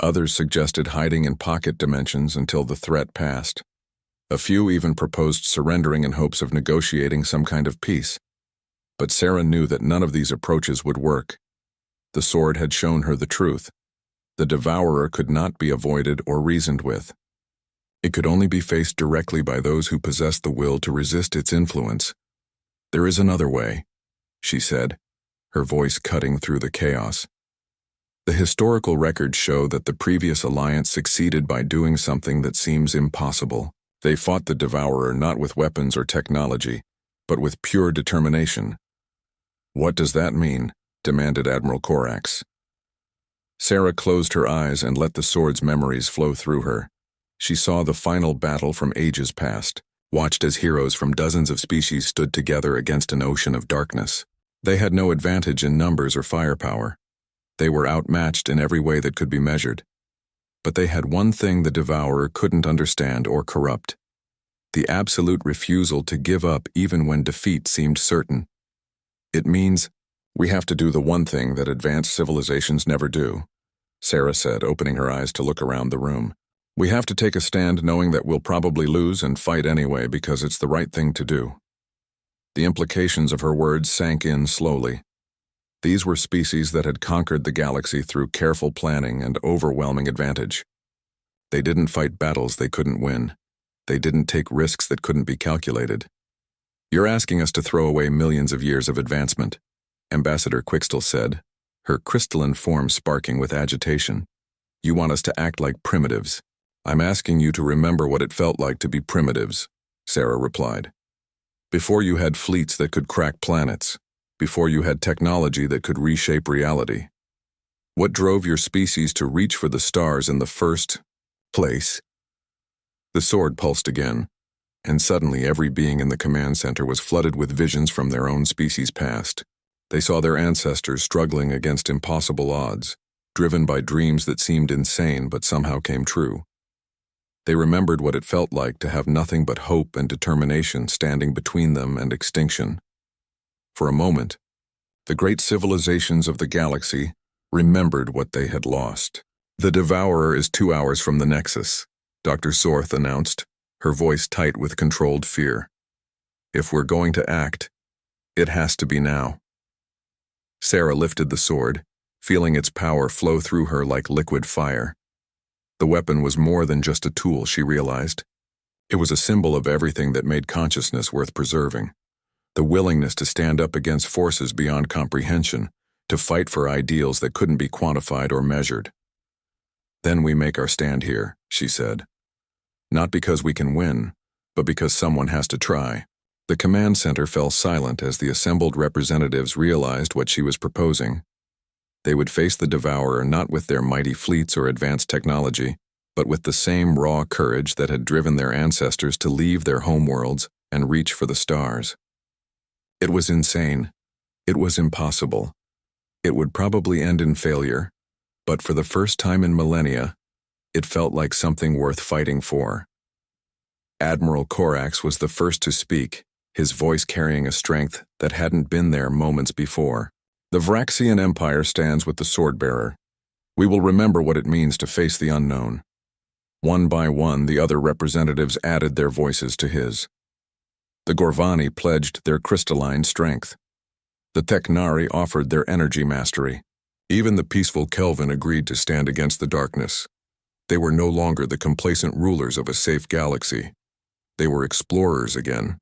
Others suggested hiding in pocket dimensions until the threat passed. A few even proposed surrendering in hopes of negotiating some kind of peace. But Sarah knew that none of these approaches would work. The sword had shown her the truth. The Devourer could not be avoided or reasoned with. It could only be faced directly by those who possessed the will to resist its influence. There is another way, she said, her voice cutting through the chaos. The historical records show that the previous alliance succeeded by doing something that seems impossible. They fought the Devourer not with weapons or technology, but with pure determination. What does that mean? Demanded Admiral Corax. Sarah closed her eyes and let the sword's memories flow through her. She saw the final battle from ages past, watched as heroes from dozens of species stood together against an ocean of darkness. They had no advantage in numbers or firepower. They were outmatched in every way that could be measured. But they had one thing the Devourer couldn't understand or corrupt: the absolute refusal to give up even when defeat seemed certain. It means we have to do the one thing that advanced civilizations never do, Sarah said, opening her eyes to look around the room. We have to take a stand knowing that we'll probably lose and fight anyway because it's the right thing to do. The implications of her words sank in slowly. These were species that had conquered the galaxy through careful planning and overwhelming advantage. They didn't fight battles they couldn't win. They didn't take risks that couldn't be calculated. You're asking us to throw away millions of years of advancement, Ambassador Quickstill said, her crystalline form sparking with agitation. You want us to act like primitives. I'm asking you to remember what it felt like to be primitives, Sarah replied. Before you had fleets that could crack planets, before you had technology that could reshape reality. What drove your species to reach for the stars in the first place? The sword pulsed again, and suddenly every being in the command center was flooded with visions from their own species' past. They saw their ancestors struggling against impossible odds, driven by dreams that seemed insane but somehow came true. They remembered what it felt like to have nothing but hope and determination standing between them and extinction. For a moment, the great civilizations of the galaxy remembered what they had lost. "The Devourer is 2 hours from the Nexus," Dr. Sorth announced, her voice tight with controlled fear. "If we're going to act, it has to be now." Sarah lifted the sword, feeling its power flow through her like liquid fire. The weapon was more than just a tool, she realized. It was a symbol of everything that made consciousness worth preserving. The willingness to stand up against forces beyond comprehension, to fight for ideals that couldn't be quantified or measured. "Then we make our stand here," she said. "Not because we can win, but because someone has to try." The command center fell silent as the assembled representatives realized what she was proposing. They would face the Devourer not with their mighty fleets or advanced technology, but with the same raw courage that had driven their ancestors to leave their homeworlds and reach for the stars. It was insane. It was impossible. It would probably end in failure, but for the first time in millennia, it felt like something worth fighting for. Admiral Corax was the first to speak, his voice carrying a strength that hadn't been there moments before. "The Vraxian Empire stands with the Swordbearer. We will remember what it means to face the unknown." One by one, the other representatives added their voices to his. The Gorvani pledged their crystalline strength. The Teknari offered their energy mastery. Even the peaceful Kelvin agreed to stand against the darkness. They were no longer the complacent rulers of a safe galaxy. They were explorers again,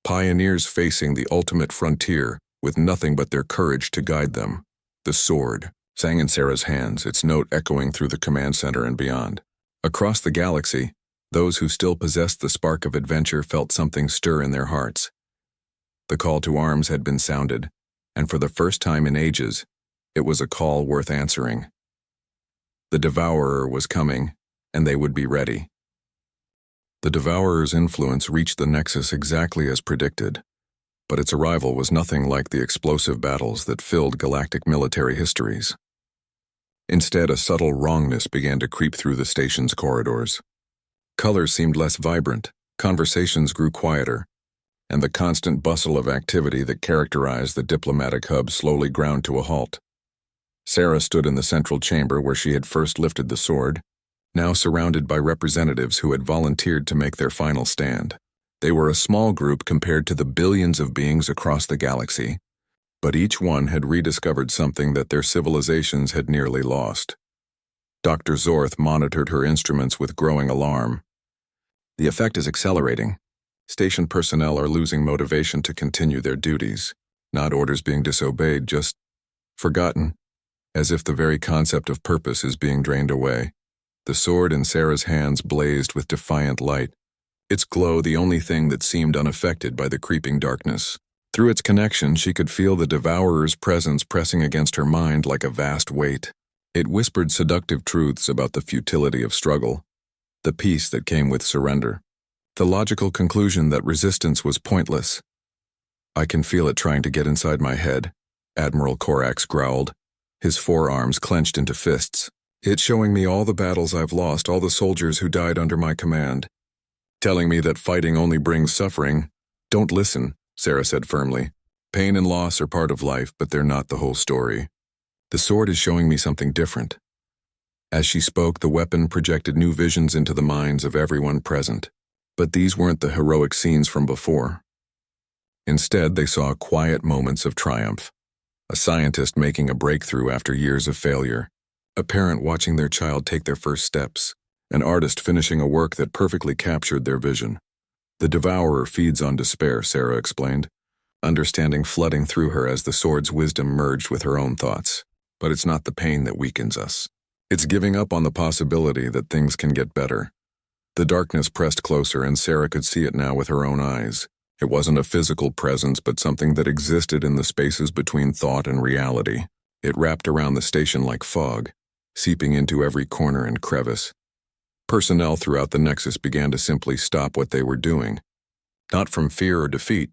pioneers facing the ultimate frontier with nothing but their courage to guide them. The sword sang in Sarah's hands, its note echoing through the command center and beyond. Across the galaxy, those who still possessed the spark of adventure felt something stir in their hearts. The call to arms had been sounded, and for the first time in ages, it was a call worth answering. The Devourer was coming, and they would be ready. The Devourer's influence reached the Nexus exactly as predicted, but its arrival was nothing like the explosive battles that filled galactic military histories. Instead, a subtle wrongness began to creep through the station's corridors. Colors seemed less vibrant, conversations grew quieter, and the constant bustle of activity that characterized the diplomatic hub slowly ground to a halt. Sarah stood in the central chamber where she had first lifted the sword, now surrounded by representatives who had volunteered to make their final stand. They were a small group compared to the billions of beings across the galaxy, but each one had rediscovered something that their civilizations had nearly lost. Dr. Zorth monitored her instruments with growing alarm. "The effect is accelerating. Station personnel are losing motivation to continue their duties, not orders being disobeyed, just forgotten, as if the very concept of purpose is being drained away." The sword in Sarah's hands blazed with defiant light, its glow the only thing that seemed unaffected by the creeping darkness. Through its connection, she could feel the Devourer's presence pressing against her mind like a vast weight. It whispered seductive truths about the futility of struggle, the peace that came with surrender, the logical conclusion that resistance was pointless. "I can feel it trying to get inside my head," Admiral Corax growled, his forearms clenched into fists. "It's showing me all the battles I've lost, all the soldiers who died under my command. Telling me that fighting only brings suffering." "Don't listen," Sarah said firmly. "Pain and loss are part of life, but they're not the whole story. The sword is showing me something different." As she spoke, the weapon projected new visions into the minds of everyone present. But these weren't the heroic scenes from before. Instead, they saw quiet moments of triumph. A scientist making a breakthrough after years of failure. A parent watching their child take their first steps. An artist finishing a work that perfectly captured their vision. "The Devourer feeds on despair," Sarah explained, understanding flooding through her as the sword's wisdom merged with her own thoughts. "But it's not the pain that weakens us. It's giving up on the possibility that things can get better." The darkness pressed closer, and Sarah could see it now with her own eyes. It wasn't a physical presence, but something that existed in the spaces between thought and reality. It wrapped around the station like fog, seeping into every corner and crevice. Personnel throughout the Nexus began to simply stop what they were doing. Not from fear or defeat,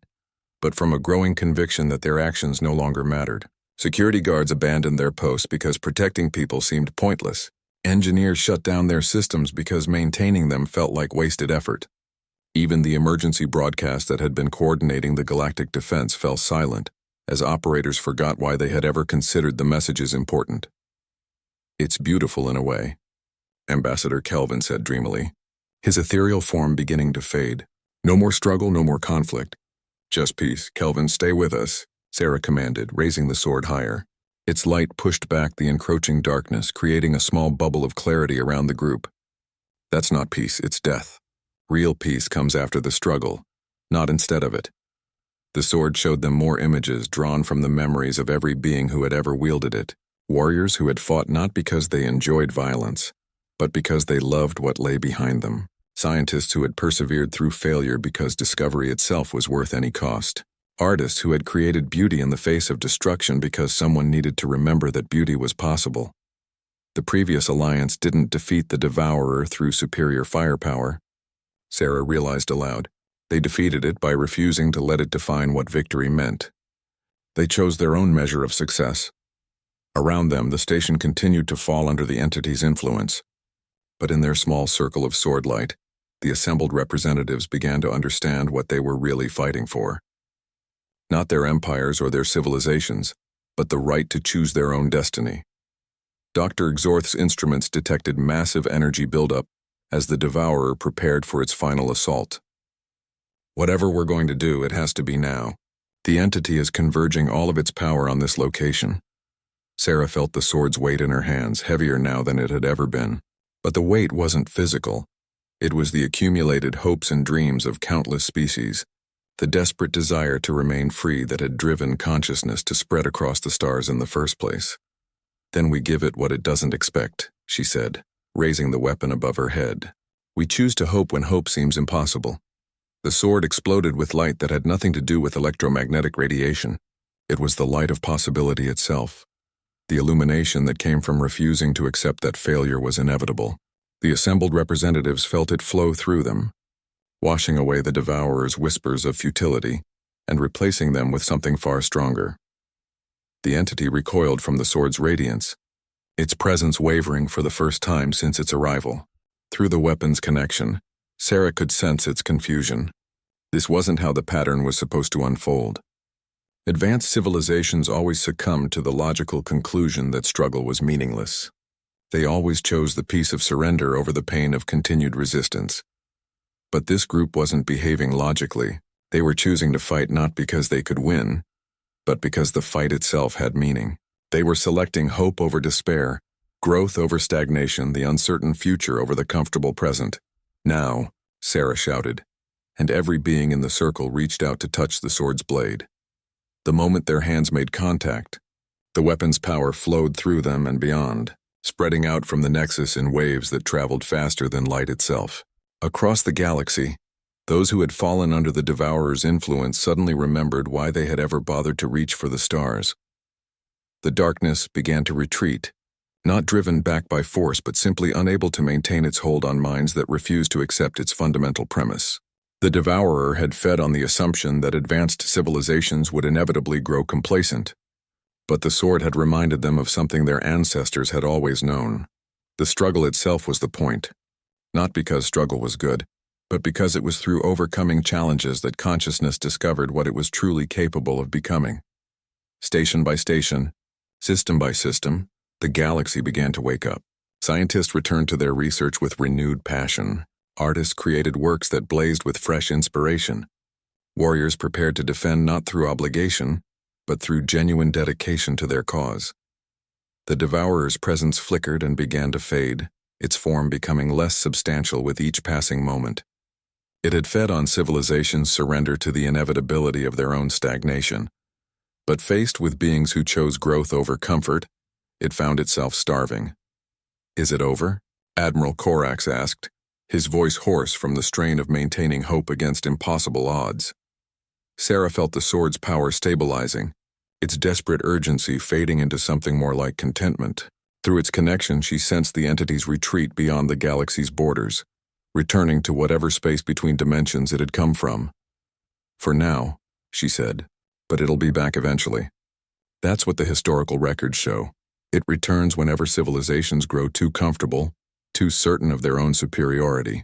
but from a growing conviction that their actions no longer mattered. Security guards abandoned their posts because protecting people seemed pointless. Engineers shut down their systems because maintaining them felt like wasted effort. Even the emergency broadcast that had been coordinating the Galactic defense fell silent, as operators forgot why they had ever considered the messages important. "It's beautiful in a way," Ambassador Kelvin said dreamily, his ethereal form beginning to fade. "No more struggle, no more conflict. Just peace. Kelvin, stay with us," Sarah commanded, raising the sword higher. Its light pushed back the encroaching darkness, creating a small bubble of clarity around the group. "That's not peace, it's death. Real peace comes after the struggle, not instead of it." The sword showed them more images drawn from the memories of every being who had ever wielded it. Warriors who had fought not because they enjoyed violence, but because they loved what lay behind them. Scientists who had persevered through failure because discovery itself was worth any cost. Artists who had created beauty in the face of destruction because someone needed to remember that beauty was possible. The previous alliance didn't defeat the Devourer through superior firepower, Sarah realized aloud. They defeated it by refusing to let it define what victory meant. They chose their own measure of success. Around them, the station continued to fall under the entity's influence. But in their small circle of swordlight, the assembled representatives began to understand what they were really fighting for. Not their empires or their civilizations, but the right to choose their own destiny. Dr. Exorth's instruments detected massive energy buildup as the Devourer prepared for its final assault. "Whatever we're going to do, it has to be now. The entity is converging all of its power on this location." Sarah felt the sword's weight in her hands, heavier now than it had ever been. But the weight wasn't physical. It was the accumulated hopes and dreams of countless species, the desperate desire to remain free that had driven consciousness to spread across the stars in the first place. "Then we give it what it doesn't expect," she said, raising the weapon above her head. "We choose to hope when hope seems impossible." The sword exploded with light that had nothing to do with electromagnetic radiation. It was the light of possibility itself, the illumination that came from refusing to accept that failure was inevitable. The assembled representatives felt it flow through them, washing away the Devourer's whispers of futility and replacing them with something far stronger. The entity recoiled from the sword's radiance, its presence wavering for the first time since its arrival. Through the weapon's connection, Sarah could sense its confusion. This wasn't how the pattern was supposed to unfold. Advanced civilizations always succumbed to the logical conclusion that struggle was meaningless. They always chose the peace of surrender over the pain of continued resistance. But this group wasn't behaving logically. They were choosing to fight not because they could win, but because the fight itself had meaning. They were selecting hope over despair, growth over stagnation, the uncertain future over the comfortable present. "Now," Sarah shouted, and every being in the circle reached out to touch the sword's blade. The moment their hands made contact, the weapon's power flowed through them and beyond, spreading out from the nexus in waves that traveled faster than light itself. Across the galaxy, those who had fallen under the Devourer's influence suddenly remembered why they had ever bothered to reach for the stars. The darkness began to retreat, not driven back by force but simply unable to maintain its hold on minds that refused to accept its fundamental premise. The Devourer had fed on the assumption that advanced civilizations would inevitably grow complacent, but the sword had reminded them of something their ancestors had always known. The struggle itself was the point, not because struggle was good, but because it was through overcoming challenges that consciousness discovered what it was truly capable of becoming. Station by station, system by system, the galaxy began to wake up. Scientists returned to their research with renewed passion. Artists created works that blazed with fresh inspiration. Warriors prepared to defend not through obligation, but through genuine dedication to their cause. The Devourer's presence flickered and began to fade, its form becoming less substantial with each passing moment. It had fed on civilizations' surrender to the inevitability of their own stagnation. But faced with beings who chose growth over comfort, it found itself starving. "Is it over?" Admiral Korax asked, his voice hoarse from the strain of maintaining hope against impossible odds. Sarah felt the sword's power stabilizing, its desperate urgency fading into something more like contentment. Through its connection, she sensed the entity's retreat beyond the galaxy's borders, returning to whatever space between dimensions it had come from. For now, she said, "but it'll be back eventually." That's what the historical records show. It returns whenever civilizations grow too comfortable, too certain of their own superiority.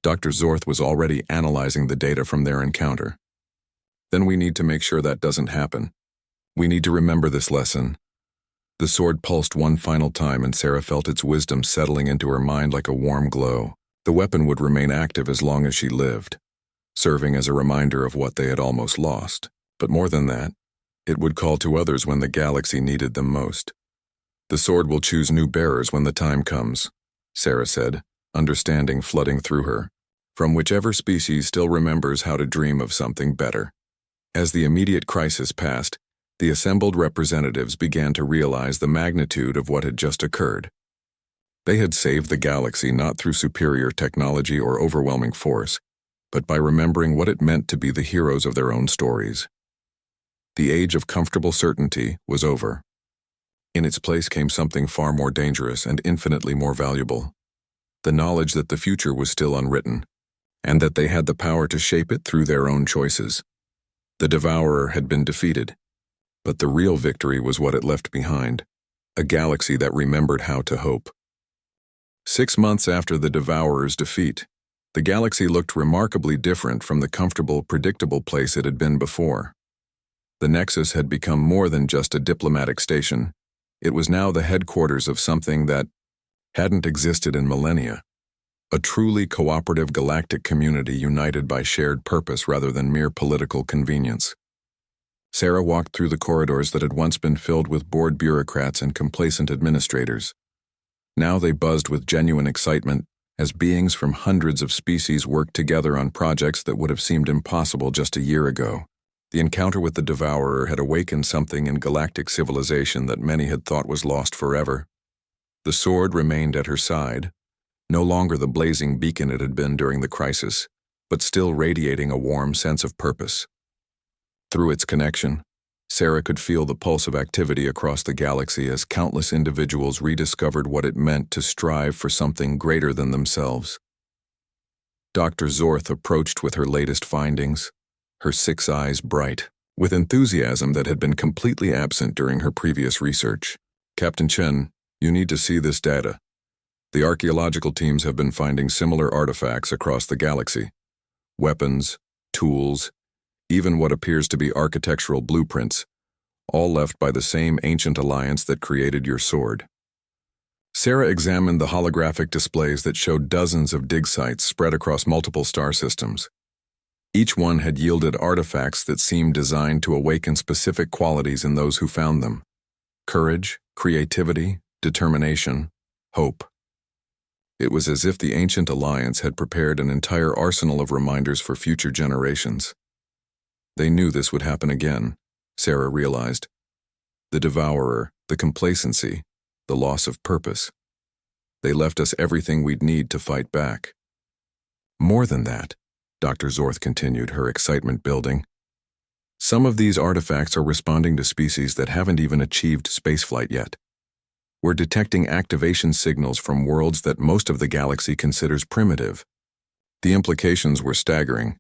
Dr. Zorth was already analyzing the data from their encounter. Then we need to make sure that doesn't happen. We need to remember this lesson. The sword pulsed one final time, and Sarah felt its wisdom settling into her mind like a warm glow. The weapon would remain active as long as she lived, serving as a reminder of what they had almost lost. But more than that, it would call to others when the galaxy needed them most. The sword will choose new bearers when the time comes, Sarah said, understanding flooding through her, from whichever species still remembers how to dream of something better. As the immediate crisis passed, the assembled representatives began to realize the magnitude of what had just occurred. They had saved the galaxy not through superior technology or overwhelming force, but by remembering what it meant to be the heroes of their own stories. The age of comfortable certainty was over. In its place came something far more dangerous and infinitely more valuable: the knowledge that the future was still unwritten, and that they had the power to shape it through their own choices. The Devourer had been defeated, but the real victory was what it left behind: a galaxy that remembered how to hope. 6 months after the Devourer's defeat, the galaxy looked remarkably different from the comfortable, predictable place it had been before. The Nexus had become more than just a diplomatic station. It was now the headquarters of something that hadn't existed in millennia: a truly cooperative galactic community united by shared purpose rather than mere political convenience. Sarah walked through the corridors that had once been filled with bored bureaucrats and complacent administrators. Now they buzzed with genuine excitement as beings from hundreds of species worked together on projects that would have seemed impossible just a year ago. The encounter with the Devourer had awakened something in galactic civilization that many had thought was lost forever. The sword remained at her side, no longer the blazing beacon it had been during the crisis, but still radiating a warm sense of purpose. Through its connection, Sarah could feel the pulse of activity across the galaxy as countless individuals rediscovered what it meant to strive for something greater than themselves. Dr. Zorth approached with her latest findings, her 6 eyes bright, with enthusiasm that had been completely absent during her previous research. "Captain Chen, you need to see this data. The archaeological teams have been finding similar artifacts across the galaxy. Weapons, tools, even what appears to be architectural blueprints, all left by the same ancient alliance that created your sword." Sarah examined the holographic displays that showed dozens of dig sites spread across multiple star systems. Each one had yielded artifacts that seemed designed to awaken specific qualities in those who found them: courage, creativity, determination, hope. It was as if the ancient alliance had prepared an entire arsenal of reminders for future generations. They knew this would happen again, Sarah realized. The Devourer, the complacency, the loss of purpose. They left us everything we'd need to fight back. More than that, Dr. Zorth continued, her excitement building. Some of these artifacts are responding to species that haven't even achieved spaceflight yet. We're detecting activation signals from worlds that most of the galaxy considers primitive. The implications were staggering.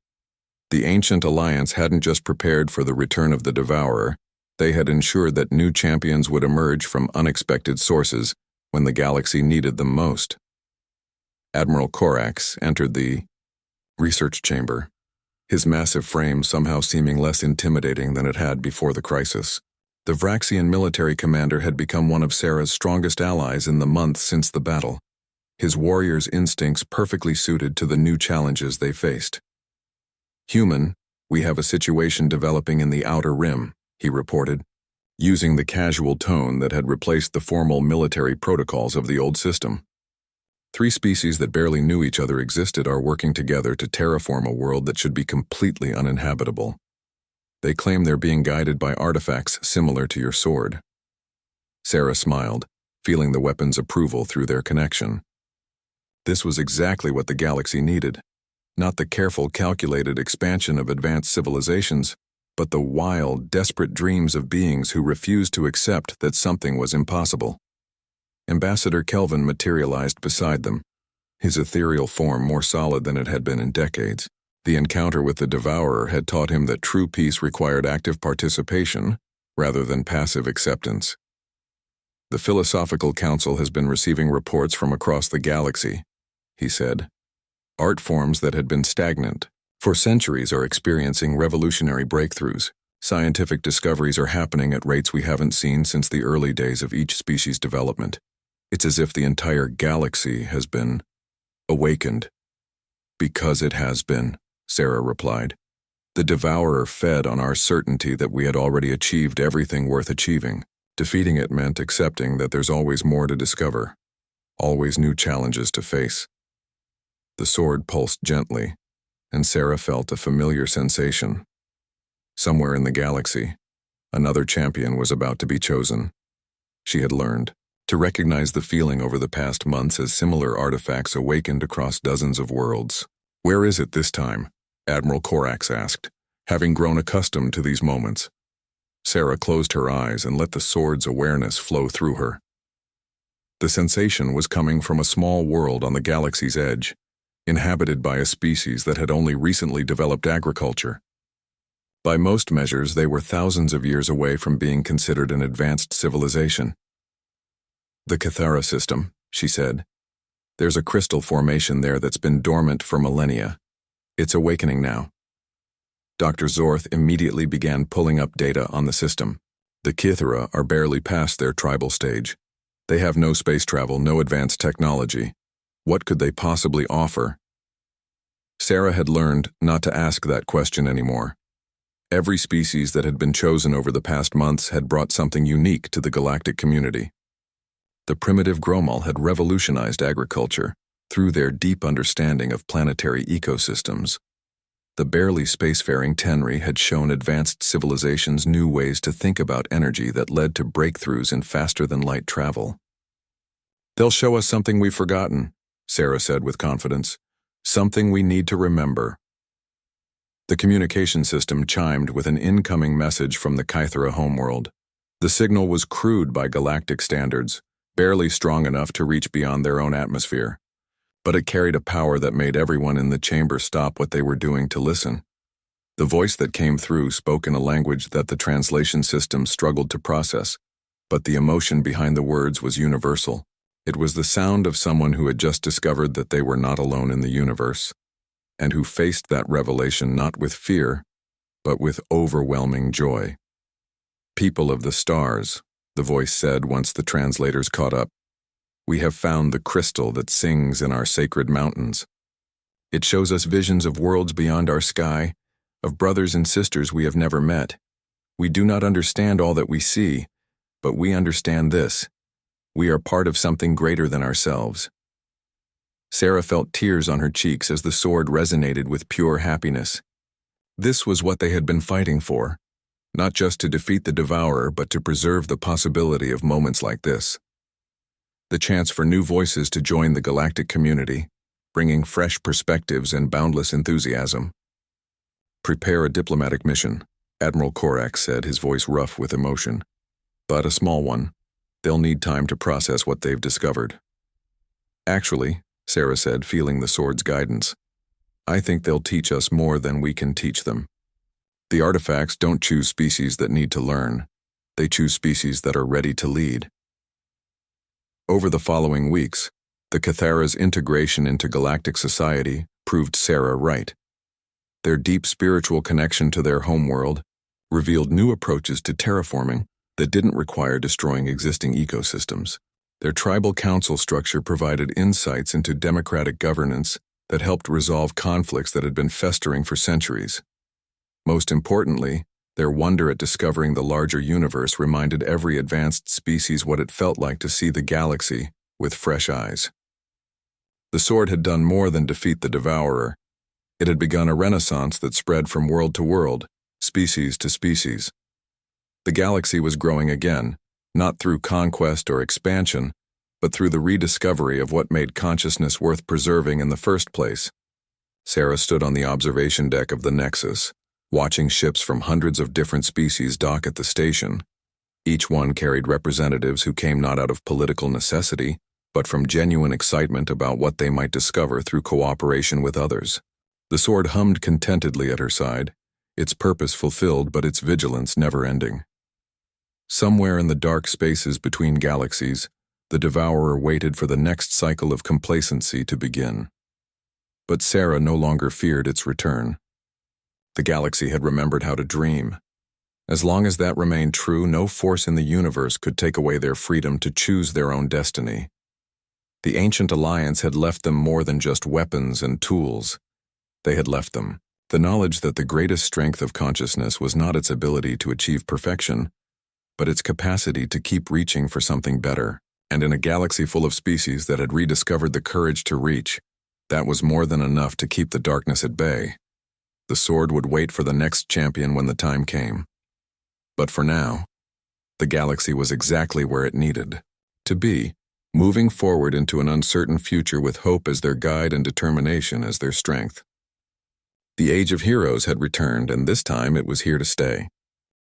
The ancient alliance hadn't just prepared for the return of the Devourer, they had ensured that new champions would emerge from unexpected sources when the galaxy needed them most. Admiral Korax entered the research chamber, his massive frame somehow seeming less intimidating than it had before the crisis. The Vraxian military commander had become one of Sarah's strongest allies in the months since the battle, his warrior's instincts perfectly suited to the new challenges they faced. "Human, we have a situation developing in the Outer Rim," he reported, using the casual tone that had replaced the formal military protocols of the old system. 3 species that barely knew each other existed are working together to terraform a world that should be completely uninhabitable. They claim they're being guided by artifacts similar to your sword. Sarah smiled, feeling the weapon's approval through their connection. This was exactly what the galaxy needed. Not the careful, calculated expansion of advanced civilizations, but the wild, desperate dreams of beings who refused to accept that something was impossible. Ambassador Kelvin materialized beside them, his ethereal form more solid than it had been in decades. The encounter with the Devourer had taught him that true peace required active participation rather than passive acceptance. The Philosophical Council has been receiving reports from across the galaxy, he said. Art forms that had been stagnant for centuries are experiencing revolutionary breakthroughs. Scientific discoveries are happening at rates we haven't seen since the early days of each species' development. It's as if the entire galaxy has been awakened. Because it has been, Sarah replied. The Devourer fed on our certainty that we had already achieved everything worth achieving. Defeating it meant accepting that there's always more to discover, always new challenges to face. The sword pulsed gently, and Sarah felt a familiar sensation. Somewhere in the galaxy, another champion was about to be chosen. She had learned to recognize the feeling over the past months as similar artifacts awakened across dozens of worlds. Where is it this time? Admiral Corax asked, having grown accustomed to these moments. Sarah closed her eyes and let the sword's awareness flow through her. The sensation was coming from a small world on the galaxy's edge, inhabited by a species that had only recently developed agriculture. By most measures, they were thousands of years away from being considered an advanced civilization. The Cathara system, she said. There's a crystal formation there that's been dormant for millennia. It's awakening now. Dr. Zorth immediately began pulling up data on the system. The Cathara are barely past their tribal stage. They have no space travel, no advanced technology. What could they possibly offer? Sarah had learned not to ask that question anymore. Every species that had been chosen over the past months had brought something unique to the galactic community. The primitive Gromul had revolutionized agriculture through their deep understanding of planetary ecosystems. The barely spacefaring Tenri had shown advanced civilizations new ways to think about energy that led to breakthroughs in faster-than-light travel. They'll show us something we've forgotten, Sarah said with confidence. Something we need to remember. The communication system chimed with an incoming message from the Cathara homeworld. The signal was crude by galactic standards, barely strong enough to reach beyond their own atmosphere. But it carried a power that made everyone in the chamber stop what they were doing to listen. The voice that came through spoke in a language that the translation system struggled to process, but the emotion behind the words was universal. It was the sound of someone who had just discovered that they were not alone in the universe, and who faced that revelation not with fear, but with overwhelming joy. People of the stars, the voice said once the translators caught up. We have found the crystal that sings in our sacred mountains. It shows us visions of worlds beyond our sky, of brothers and sisters we have never met. We do not understand all that we see, but we understand this. We are part of something greater than ourselves. Sarah felt tears on her cheeks as the sword resonated with pure happiness. This was what they had been fighting for, not just to defeat the Devourer, but to preserve the possibility of moments like this. The chance for new voices to join the galactic community, bringing fresh perspectives and boundless enthusiasm. Prepare a diplomatic mission, Admiral Corax said, his voice rough with emotion. But a small one. They'll need time to process what they've discovered. Actually, Sarah said, feeling the sword's guidance, I think they'll teach us more than we can teach them. The artifacts don't choose species that need to learn. They choose species that are ready to lead. Over the following weeks, the Cathara's integration into galactic society proved Sarah right. Their deep spiritual connection to their homeworld revealed new approaches to terraforming that didn't require destroying existing ecosystems. Their tribal council structure provided insights into democratic governance that helped resolve conflicts that had been festering for centuries. Most importantly, their wonder at discovering the larger universe reminded every advanced species what it felt like to see the galaxy with fresh eyes. The sword had done more than defeat the Devourer. It had begun a renaissance that spread from world to world, species to species. The galaxy was growing again, not through conquest or expansion, but through the rediscovery of what made consciousness worth preserving in the first place. Sarah stood on the observation deck of the Nexus, watching ships from hundreds of different species dock at the station. Each one carried representatives who came not out of political necessity, but from genuine excitement about what they might discover through cooperation with others. The sword hummed contentedly at her side, its purpose fulfilled but its vigilance never-ending. Somewhere in the dark spaces between galaxies, the devourer waited for the next cycle of complacency to begin. But Sarah no longer feared its return. The galaxy had remembered how to dream. As long as that remained true, no force in the universe could take away their freedom to choose their own destiny. The ancient alliance had left them more than just weapons and tools. They had left them the knowledge that the greatest strength of consciousness was not its ability to achieve perfection, but its capacity to keep reaching for something better. And in a galaxy full of species that had rediscovered the courage to reach, that was more than enough to keep the darkness at bay. The sword would wait for the next champion when the time came. But for now, the galaxy was exactly where it needed to be, moving forward into an uncertain future with hope as their guide and determination as their strength. The Age of Heroes had returned, and this time it was here to stay.